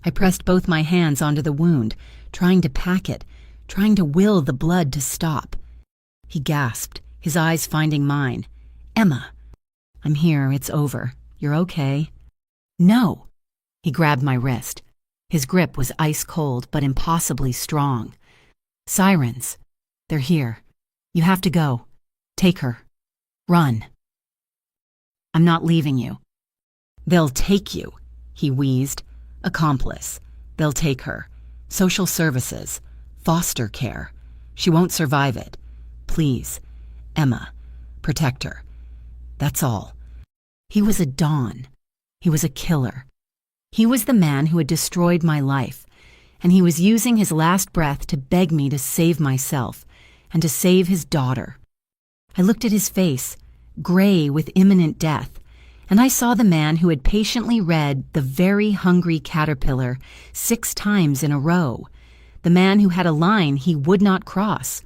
I pressed both my hands onto the wound, trying to pack it, trying to will the blood to stop. He gasped, his eyes finding mine. "Emma." "I'm here, it's over. You're okay." "No." He grabbed my wrist. His grip was ice cold, but impossibly strong. "Sirens. They're here. You have to go. Take her. Run." "I'm not leaving you." "They'll take you," he wheezed. "Accomplice. They'll take her. Social services. Foster care. She won't survive it. Please. Emma. Protect her. That's all." He was a Don. He was a killer. He was the man who had destroyed my life, and he was using his last breath to beg me to save myself and to save his daughter. I looked at his face, gray with imminent death, and I saw the man who had patiently read The Very Hungry Caterpillar 6 times in a row, the man who had a line he would not cross.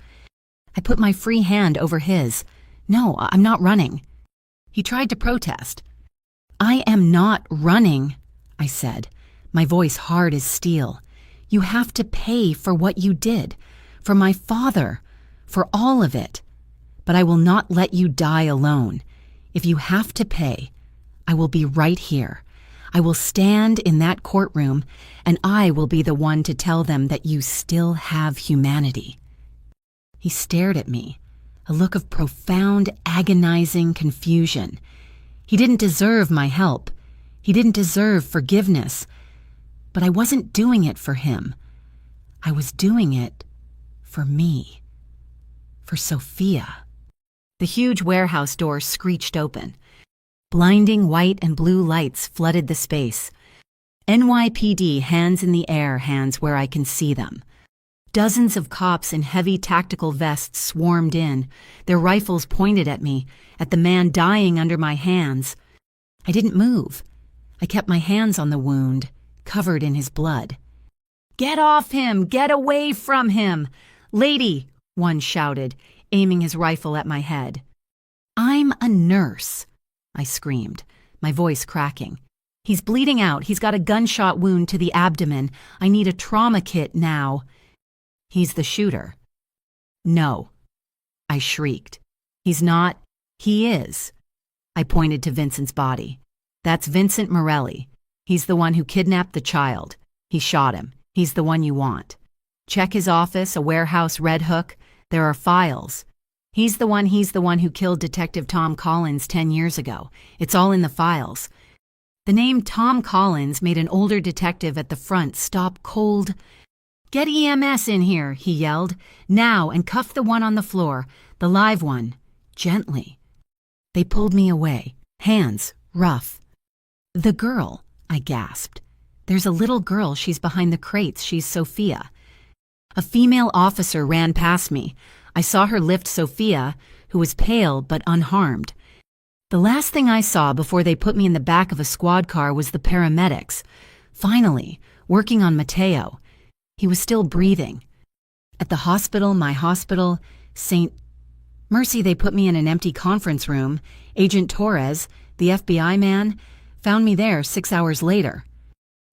I put my free hand over his. "No, I'm not running." He tried to protest. "I am not running," I said, my voice hard as steel. "You have to pay for what you did, for my father, for all of it. But I will not let you die alone. If you have to pay, I will be right here. I will stand in that courtroom, and I will be the one to tell them that you still have humanity." He stared at me, a look of profound, agonizing confusion. He didn't deserve my help. He didn't deserve forgiveness. But I wasn't doing it for him. I was doing it for me. For Sophia. The huge warehouse door screeched open. Blinding white and blue lights flooded the space. NYPD hands in the air, hands where I can see them. Dozens of cops in heavy tactical vests swarmed in, their rifles pointed at me, at the man dying under my hands. I didn't move. I kept my hands on the wound, covered in his blood. "Get off him! Get away from him! Lady!" one shouted, aiming his rifle at my head. "I'm a nurse," I screamed, my voice cracking. "He's bleeding out. He's got a gunshot wound to the abdomen. I need a trauma kit now." "He's the shooter." "No," I shrieked. "He's not. He is." I pointed to Vincent's body. "That's Vincent Morelli. He's the one who kidnapped the child. He shot him. He's the one you want. Check his office, a warehouse Red Hook. There are files. He's the one who killed Detective Tom Collins 10 years ago. It's all in the files. The name Tom Collins made an older detective at the front stop cold. "Get EMS in here," he yelled. "Now, and cuff the one on the floor, the live one, gently." They pulled me away, hands rough. "The girl," I gasped. "There's a little girl, she's behind the crates, she's Sophia." A female officer ran past me. I saw her lift Sophia, who was pale but unharmed. The last thing I saw before they put me in the back of a squad car was the paramedics, finally, working on Mateo. He was still breathing. At the hospital, my hospital, St. Mercy, they put me in an empty conference room. Agent Torres, the FBI man, found me there 6 hours later.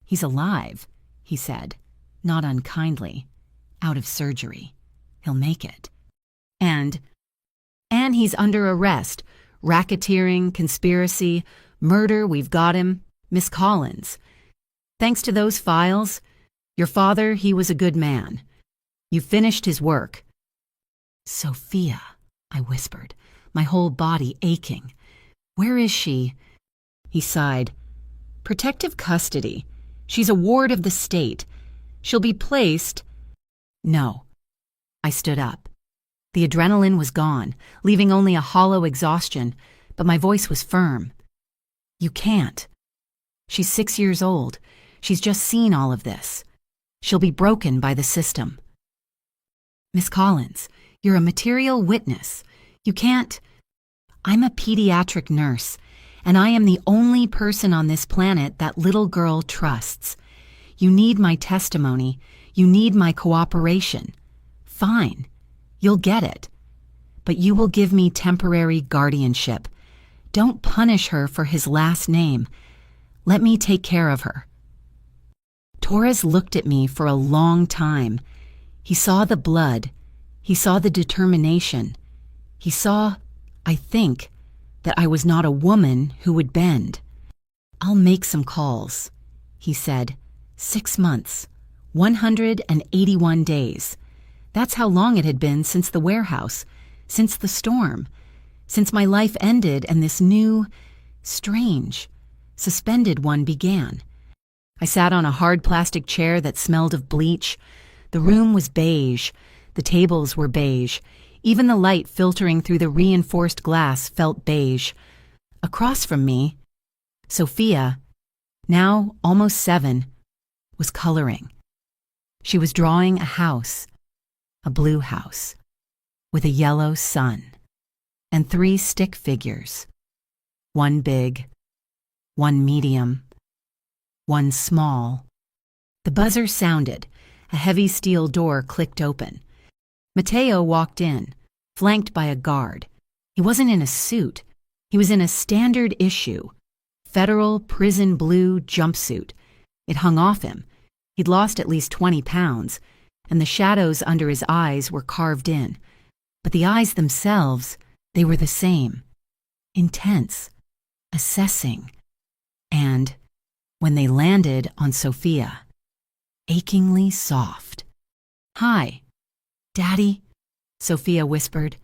"He's alive," he said, not unkindly. "Out of surgery. He'll make it. And he's under arrest. Racketeering, conspiracy, murder, we've got him. Miss Collins. Thanks to those files, your father, he was a good man. You finished his work." "Sophia," I whispered, my whole body aching. "Where is she?" He sighed. "Protective custody. She's a ward of the state. She'll be placed—" "No." I stood up. The adrenaline was gone, leaving only a hollow exhaustion, but my voice was firm. "You can't. She's 6 years old. She's just seen all of this. She'll be broken by the system." "Miss Collins, you're a material witness. You can't—" "I'm a pediatric nurse, and I am the only person on this planet that little girl trusts. You need my testimony. You need my cooperation. Fine. You'll get it. But you will give me temporary guardianship. Don't punish her for his last name. Let me take care of her." Torres looked at me for a long time. He saw the blood. He saw the determination. He saw, I think, that I was not a woman who would bend. "I'll make some calls," he said. 6 months, 181 days. That's how long it had been since the warehouse, since the storm, since my life ended and this new, strange, suspended one began. I sat on a hard plastic chair that smelled of bleach. The room was beige. The tables were beige. Even the light filtering through the reinforced glass felt beige. Across from me, Sophia, now almost 7, was coloring. She was drawing a house, a blue house, with a yellow sun, and 3 stick figures, 1 big, 1 medium, 1 small. The buzzer sounded. A heavy steel door clicked open. Mateo walked in, flanked by a guard. He wasn't in a suit. He was in a standard issue, federal prison blue jumpsuit. It hung off him. He'd lost at least 20 pounds, and the shadows under his eyes were carved in. But the eyes themselves, they were the same. Intense, assessing, and, when they landed on Sophia, achingly soft. "Hi, Daddy," Sophia whispered.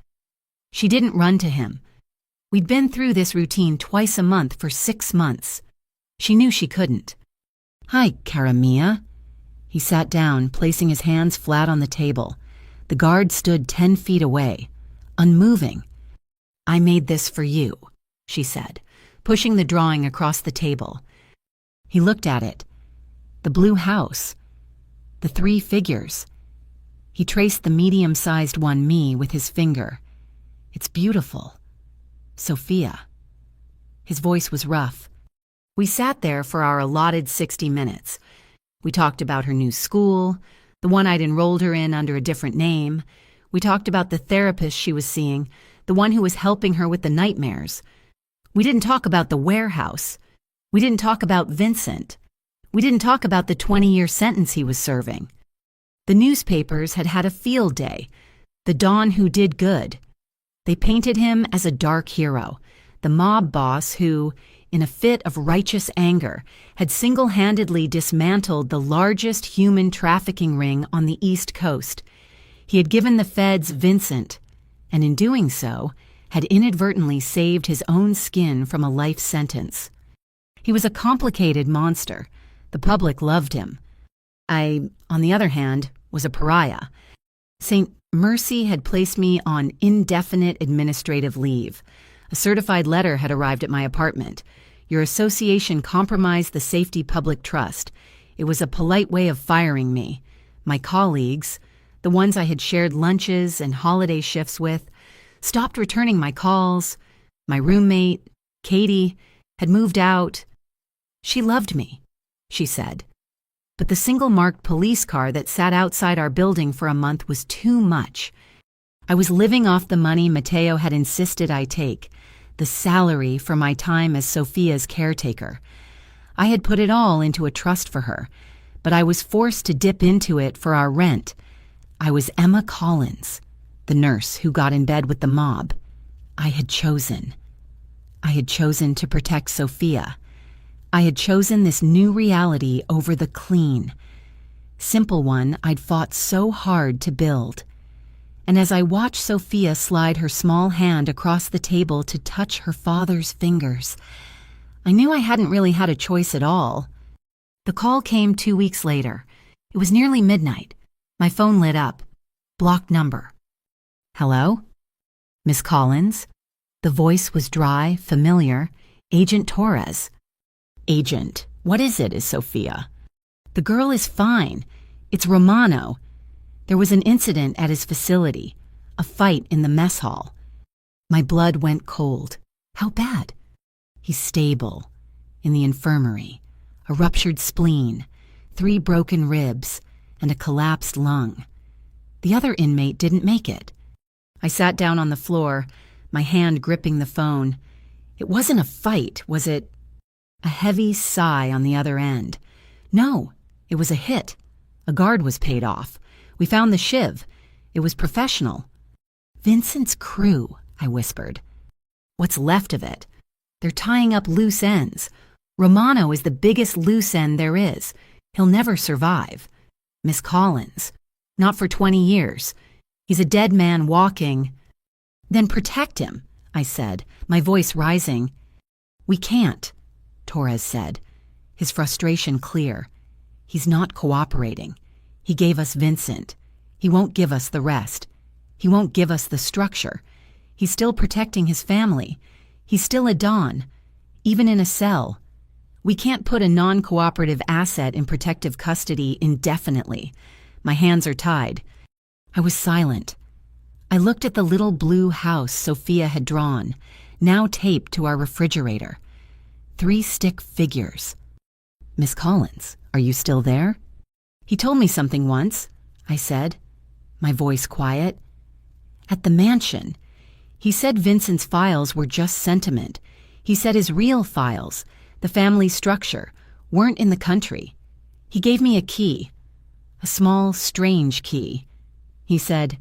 She didn't run to him. We'd been through this routine twice a month for 6 months. She knew she couldn't. "Hi, cara mia." He sat down, placing his hands flat on the table. The guard stood 10 feet away, unmoving. "I made this for you," she said, pushing the drawing across the table. He looked at it. The blue house. The 3 figures. He traced the medium-sized one, me, with his finger. "It's beautiful. Sophia." His voice was rough. We sat there for our allotted 60 minutes. We talked about her new school, the one I'd enrolled her in under a different name. We talked about the therapist she was seeing, the one who was helping her with the nightmares. We didn't talk about the warehouse. We didn't talk about Vincent. We didn't talk about the 20-year sentence he was serving. The newspapers had had a field day, the Don who did good. They painted him as a dark hero, the mob boss who, in a fit of righteous anger, had single-handedly dismantled the largest human trafficking ring on the East Coast. He had given the feds Vincent, and in doing so, had inadvertently saved his own skin from a life sentence. He was a complicated monster. The public loved him. I, on the other hand, was a pariah. St. Mercy had placed me on indefinite administrative leave. A certified letter had arrived at my apartment. Your association compromised the safety public trust. It was a polite way of firing me. My colleagues, the ones I had shared lunches and holiday shifts with, stopped returning my calls. My roommate, Katie, had moved out. She loved me, she said. But the single-marked police car that sat outside our building for a month was too much. I was living off the money Mateo had insisted I take, the salary for my time as Sophia's caretaker. I had put it all into a trust for her, but I was forced to dip into it for our rent. I was Emma Collins, the nurse who got in bed with the mob. I had chosen. I had chosen to protect Sophia. I had chosen this new reality over the clean, simple one I'd fought so hard to build. And as I watched Sophia slide her small hand across the table to touch her father's fingers, I knew I hadn't really had a choice at all. The call came 2 weeks later. It was nearly midnight. My phone lit up. Blocked number. Hello? Miss Collins? The voice was dry, familiar. Agent Torres. Agent, what is it, is Sophia? The girl is fine. It's Romano. There was an incident at his facility, a fight in the mess hall. My blood went cold. How bad? He's stable. In the infirmary. A ruptured spleen, 3 broken ribs, and a collapsed lung. The other inmate didn't make it. I sat down on the floor, my hand gripping the phone. It wasn't a fight, was it? A heavy sigh on the other end. No, it was a hit. A guard was paid off. We found the shiv. It was professional. Vincent's crew, I whispered. What's left of it? They're tying up loose ends. Romano is the biggest loose end there is. He'll never survive. Miss Collins. Not for 20 years. He's a dead man walking. Then protect him, I said, my voice rising. We can't, Torres said, his frustration clear. He's not cooperating. He gave us Vincent. He won't give us the rest. He won't give us the structure. He's still protecting his family. He's still a Don, even in a cell. We can't put a non-cooperative asset in protective custody indefinitely. My hands are tied. I was silent. I looked at the little blue house Sophia had drawn, now taped to our refrigerator. 3 stick figures. Miss Collins, are you still there? He told me something once, I said, my voice quiet. At the mansion. He said Vincent's files were just sentiment. He said his real files, the family structure, weren't in the country. He gave me a key, a small, strange key. He said,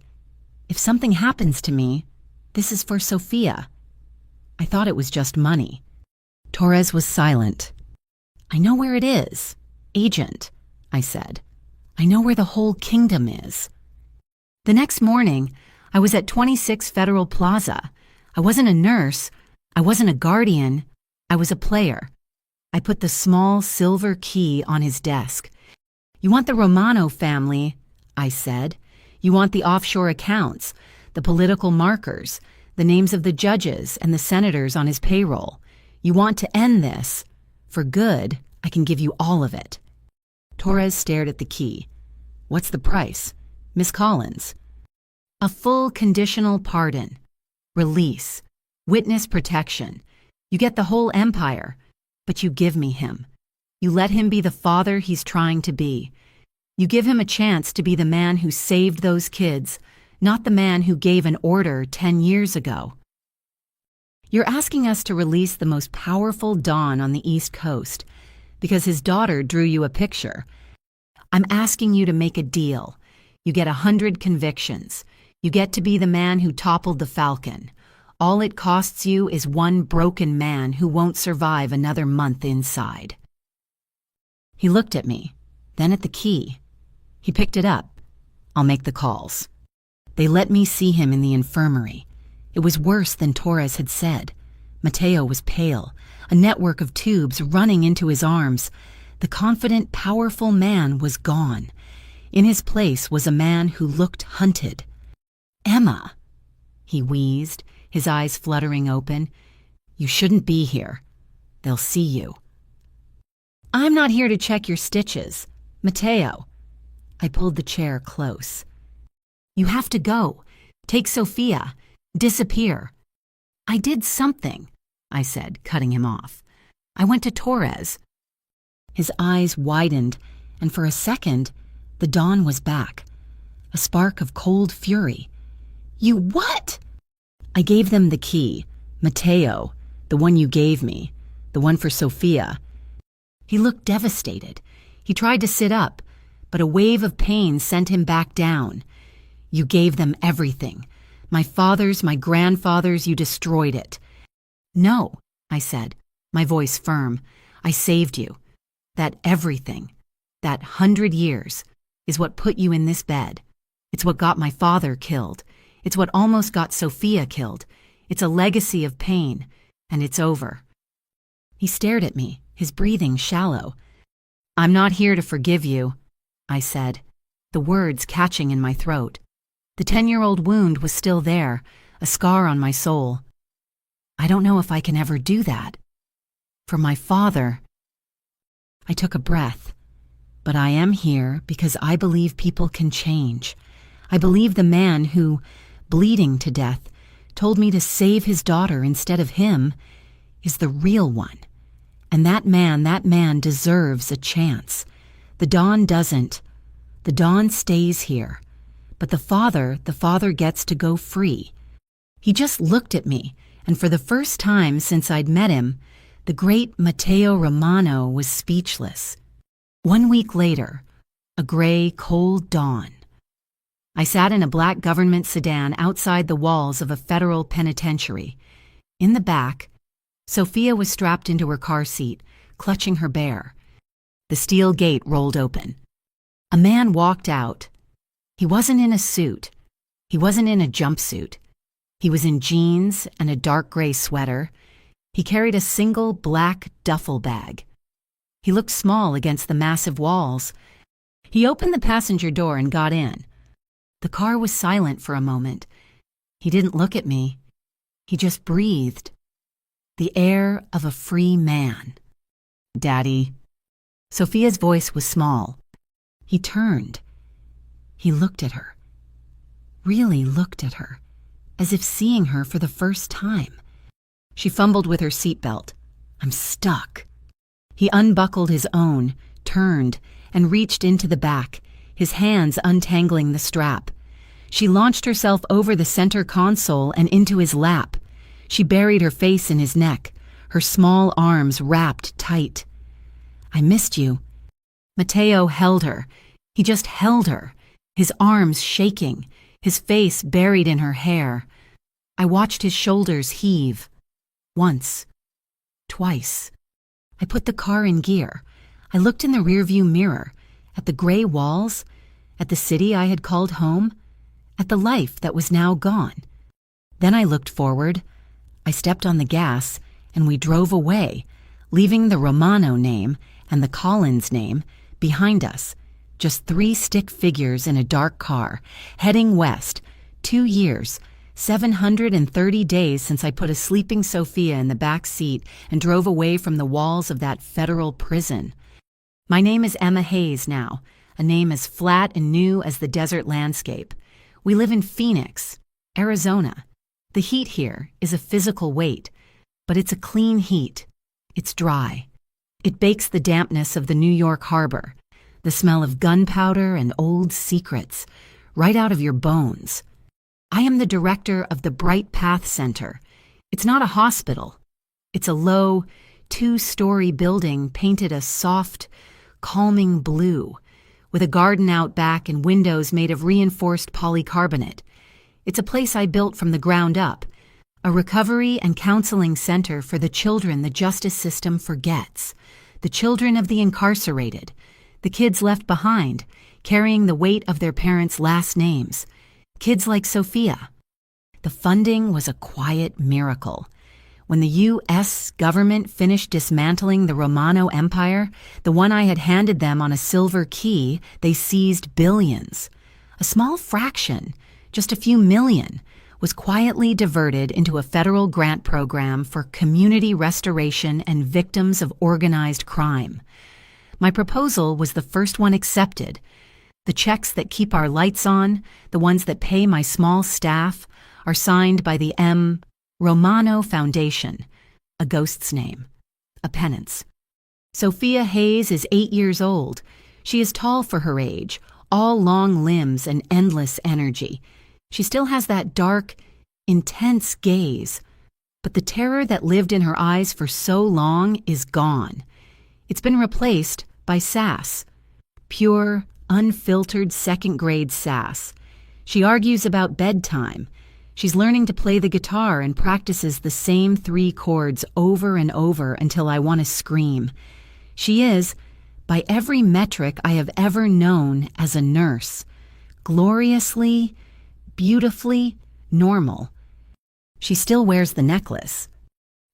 if something happens to me, this is for Sophia. I thought it was just money. Torres was silent. I know where it is. Agent, I said. I know where the whole kingdom is. The next morning, I was at 26 Federal Plaza. I wasn't a nurse. I wasn't a guardian. I was a player. I put the small silver key on his desk. You want the Romano family, I said. You want the offshore accounts, the political markers, the names of the judges and the senators on his payroll. You want to end this. For good, I can give you all of it. Torres stared at the key. What's the price? Miss Collins. A full conditional pardon. Release. Witness protection. You get the whole empire, but you give me him. You let him be the father he's trying to be. You give him a chance to be the man who saved those kids, not the man who gave an order 10 years ago. You're asking us to release the most powerful Don on the East Coast because his daughter drew you a picture. I'm asking you to make a deal. You get 100 convictions. You get to be the man who toppled the Falcon. All it costs you is one broken man who won't survive another month inside. He looked at me, then at the key. He picked it up. I'll make the calls. They let me see him in the infirmary. It was worse than Torres had said. Mateo was pale, a network of tubes running into his arms. The confident, powerful man was gone. In his place was a man who looked hunted. "Emma," he wheezed, his eyes fluttering open. "You shouldn't be here. They'll see you." "I'm not here to check your stitches. Mateo." I pulled the chair close. "You have to go. Take Sophia. Disappear." "I did something," I said, cutting him off. "I went to Torres." His eyes widened, and for a second, the dawn was back. A spark of cold fury. "You what?" "I gave them the key. Mateo, the one you gave me, the one for Sophia." He looked devastated. He tried to sit up, but a wave of pain sent him back down. "You gave them everything. My father's, my grandfather's, you destroyed it." "No," I said, my voice firm. "I saved you. That everything, that 100 years, is what put you in this bed. It's what got my father killed. It's what almost got Sophia killed. It's a legacy of pain, and it's over." He stared at me, his breathing shallow. "I'm not here to forgive you," I said, the words catching in my throat. The 10-year-old wound was still there, a scar on my soul. "I don't know if I can ever do that. For my father." I took a breath. "But I am here because I believe people can change. I believe the man who, bleeding to death, told me to save his daughter instead of him, is the real one. And that man deserves a chance. The Don doesn't. The Don stays here. But the father gets to go free." He just looked at me, and for the first time since I'd met him, the great Matteo Romano was speechless. 1 week later, a gray, cold dawn. I sat in a black government sedan outside the walls of a federal penitentiary. In the back, Sophia was strapped into her car seat, clutching her bear. The steel gate rolled open. A man walked out. He wasn't in a suit. He wasn't in a jumpsuit. He was in jeans and a dark gray sweater. He carried a single black duffel bag. He looked small against the massive walls. He opened the passenger door and got in. The car was silent for a moment. He didn't look at me. He just breathed. The air of a free man. "Daddy." Sophia's voice was small. He turned. He looked at her. Really looked at her, as if seeing her for the first time. She fumbled with her seatbelt. "I'm stuck." He unbuckled his own, turned, and reached into the back, his hands untangling the strap. She launched herself over the center console and into his lap. She buried her face in his neck, her small arms wrapped tight. "I missed you." Mateo held her. He just held her, his arms shaking, his face buried in her hair. I watched his shoulders heave. Once. Twice. I put the car in gear. I looked in the rearview mirror, at the gray walls, at the city I had called home, at the life that was now gone. Then I looked forward. I stepped on the gas, and we drove away, leaving the Romano name and the Collins name behind us. Just 3 stick figures in a dark car, heading west. 2 years, 730 days since I put a sleeping Sophia in the back seat and drove away from the walls of that federal prison. My name is Emma Hayes now, a name as flat and new as the desert landscape. We live in Phoenix, Arizona. The heat here is a physical weight, but it's a clean heat. It's dry. It bakes the dampness of the New York harbor, the smell of gunpowder and old secrets, right out of your bones. I am the director of the Bright Path Center. It's not a hospital. It's a low, 2-story building painted a soft, calming blue, with a garden out back and windows made of reinforced polycarbonate. It's a place I built from the ground up, a recovery and counseling center for the children the justice system forgets, the children of the incarcerated, the kids left behind, carrying the weight of their parents' last names. Kids like Sophia. The funding was a quiet miracle. When the U.S. government finished dismantling the Romano Empire, the one I had handed them on a silver key, they seized billions. A small fraction, just a few million, was quietly diverted into a federal grant program for community restoration and victims of organized crime. My proposal was the first one accepted. The checks that keep our lights on, the ones that pay my small staff, are signed by the M. Romano Foundation, a ghost's name, a penance. Sophia Hayes is 8 years old. She is tall for her age, all long limbs and endless energy. She still has that dark, intense gaze, but the terror that lived in her eyes for so long is gone. It's been replaced by sass, pure, unfiltered second-grade sass. She argues about bedtime. She's learning to play the guitar and practices the same 3 chords over and over until I want to scream. She is, by every metric I have ever known as a nurse, gloriously, beautifully normal. She still wears the necklace,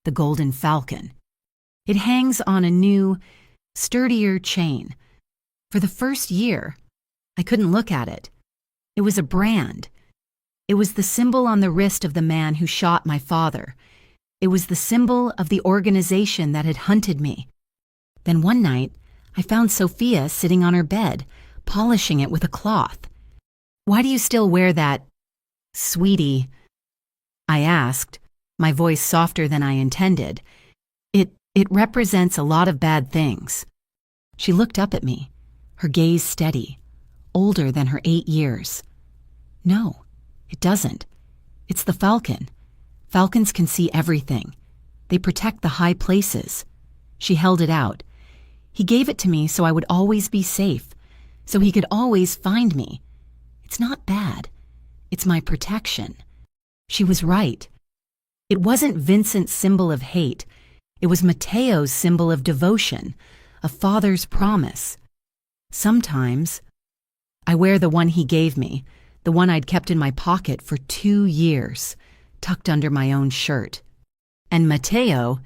the golden falcon. It hangs on a new, sturdier chain. For the first year, I couldn't look at it. It was a brand. It was the symbol on the wrist of the man who shot my father. It was the symbol of the organization that had hunted me. Then one night, I found Sophia sitting on her bed, polishing it with a cloth. "Why do you still wear that, sweetie?" I asked, my voice softer than I intended. It represents a lot of bad things." She looked up at me, her gaze steady, older than her 8 years. "No, it doesn't. It's the falcon. Falcons can see everything. They protect the high places." She held it out. "He gave it to me so I would always be safe, so he could always find me. It's not bad. It's my protection." She was right. It wasn't Vincent's symbol of hate. It was Matteo's symbol of devotion, a father's promise. Sometimes I wear the one he gave me, the one I'd kept in my pocket for 2 years, tucked under my own shirt. And Matteo,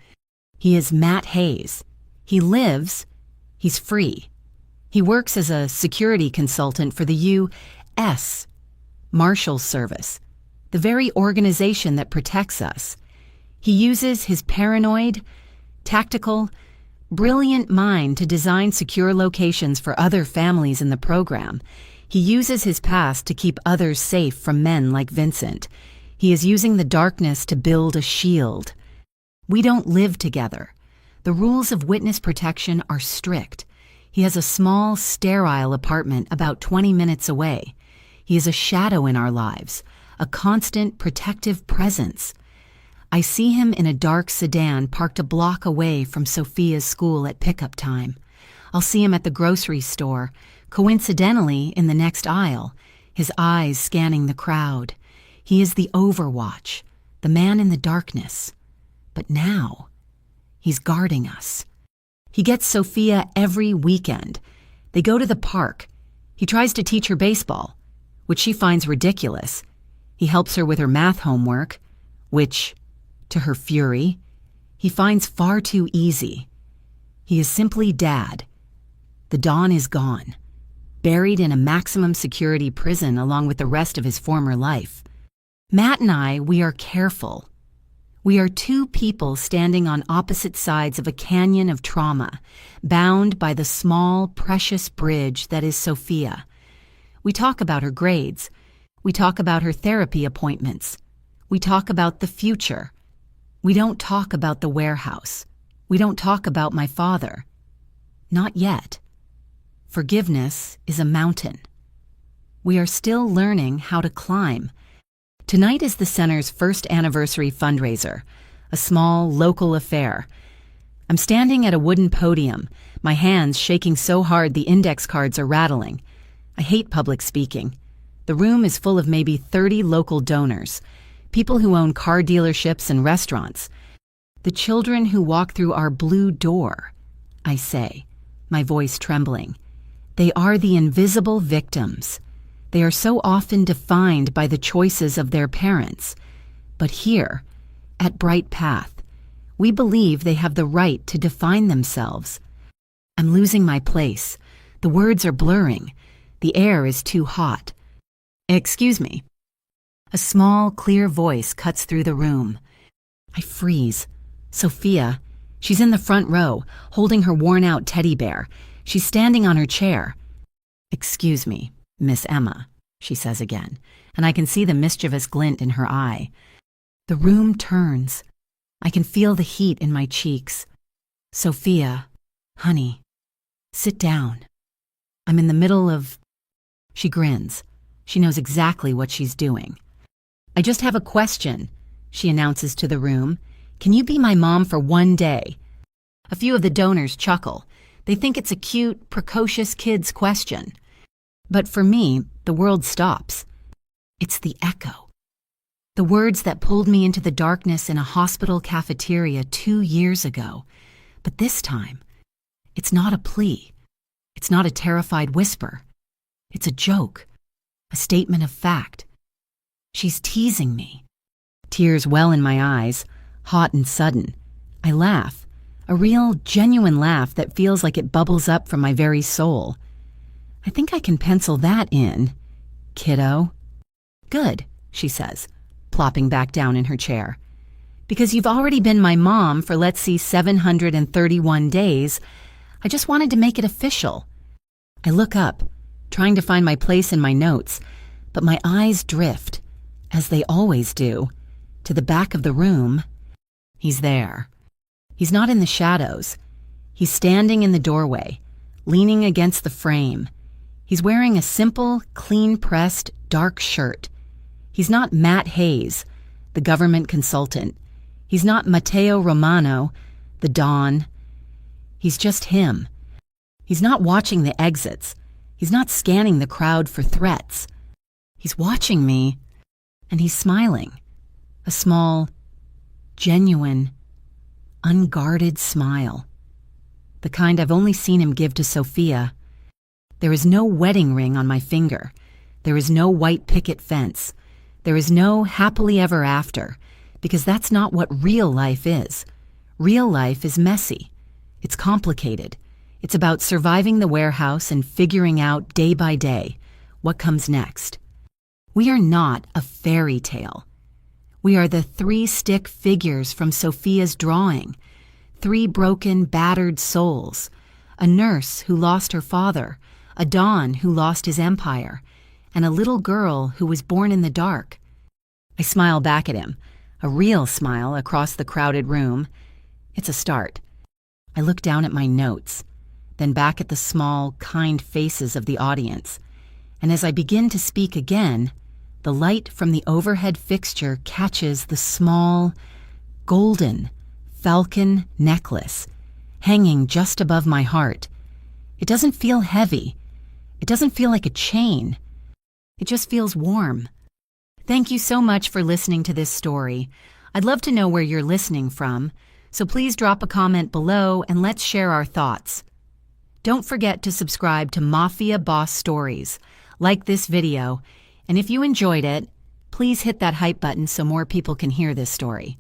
he is Matt Hayes. He lives, he's free. He works as a security consultant for the U.S. Marshals Service, the very organization that protects us. He uses his paranoid, tactical, brilliant mind to design secure locations for other families in the program. He uses his past to keep others safe from men like Vincent. He is using the darkness to build a shield. We don't live together. The rules of witness protection are strict. He has a small, sterile apartment about 20 minutes away. He is a shadow in our lives, a constant protective presence. I see him in a dark sedan parked a block away from Sophia's school at pickup time. I'll see him at the grocery store, coincidentally in the next aisle, his eyes scanning the crowd. He is the overwatch, the man in the darkness. But now, he's guarding us. He gets Sophia every weekend. They go to the park. He tries to teach her baseball, which she finds ridiculous. He helps her with her math homework, which, to her fury, he finds far too easy. He is simply Dad. The Don is gone, buried in a maximum security prison along with the rest of his former life. Matt and I, we are careful. We are 2 people standing on opposite sides of a canyon of trauma, bound by the small, precious bridge that is Sophia. We talk about her grades. We talk about her therapy appointments. We talk about the future. We don't talk about the warehouse. We don't talk about my father. Not yet. Forgiveness is a mountain. We are still learning how to climb. Tonight is the center's first anniversary fundraiser, a small local affair. I'm standing at a wooden podium, my hands shaking so hard the index cards are rattling. I hate public speaking. The room is full of maybe 30 local donors, people who own car dealerships and restaurants. The children who walk through our blue door, I say, my voice trembling. They are the invisible victims. They are so often defined by the choices of their parents. But here, at Bright Path, we believe they have the right to define themselves. I'm losing my place. The words are blurring. The air is too hot. Excuse me. A small, clear voice cuts through the room. I freeze. Sophia. She's in the front row, holding her worn-out teddy bear. She's standing on her chair. Excuse me, Miss Emma, she says again, and I can see the mischievous glint in her eye. The room turns. I can feel the heat in my cheeks. Sophia, honey, sit down. I'm in the middle of... She grins. She knows exactly what she's doing. I just have a question, she announces to the room. Can you be my mom for one day? A few of the donors chuckle. They think it's a cute, precocious kid's question. But for me, the world stops. It's the echo. The words that pulled me into the darkness in a hospital cafeteria 2 years ago. But this time, it's not a plea. It's not a terrified whisper. It's a joke, a statement of fact. She's teasing me. Tears well in my eyes, hot and sudden. I laugh, a real, genuine laugh that feels like it bubbles up from my very soul. I think I can pencil that in, kiddo. Good, she says, plopping back down in her chair. Because you've already been my mom for, let's see, 731 days, I just wanted to make it official. I look up, trying to find my place in my notes, but my eyes drift, as they always do, to the back of the room. He's there. He's not in the shadows. He's standing in the doorway, leaning against the frame. He's wearing a simple, clean-pressed, dark shirt. He's not Matt Hayes, the government consultant. He's not Matteo Romano, the Don. He's just him. He's not watching the exits. He's not scanning the crowd for threats. He's watching me, and he's smiling. A small, genuine, unguarded smile. The kind I've only seen him give to Sophia. There is no wedding ring on my finger. There is no white picket fence. There is no happily ever after, because that's not what real life is. Real life is messy. It's complicated. It's about surviving the warehouse and figuring out day by day what comes next. We are not a fairy tale. We are the 3 stick figures from Sophia's drawing, 3 broken, battered souls, a nurse who lost her father, a Don who lost his empire, and a little girl who was born in the dark. I smile back at him, a real smile across the crowded room. It's a start. I look down at my notes, then back at the small, kind faces of the audience, and as I begin to speak again, the light from the overhead fixture catches the small, golden, falcon necklace hanging just above my heart. It doesn't feel heavy. It doesn't feel like a chain. It just feels warm. Thank you so much for listening to this story. I'd love to know where you're listening from, so please drop a comment below and let's share our thoughts. Don't forget to subscribe to Mafia Boss Stories, like this video, and if you enjoyed it, please hit that hype button so more people can hear this story.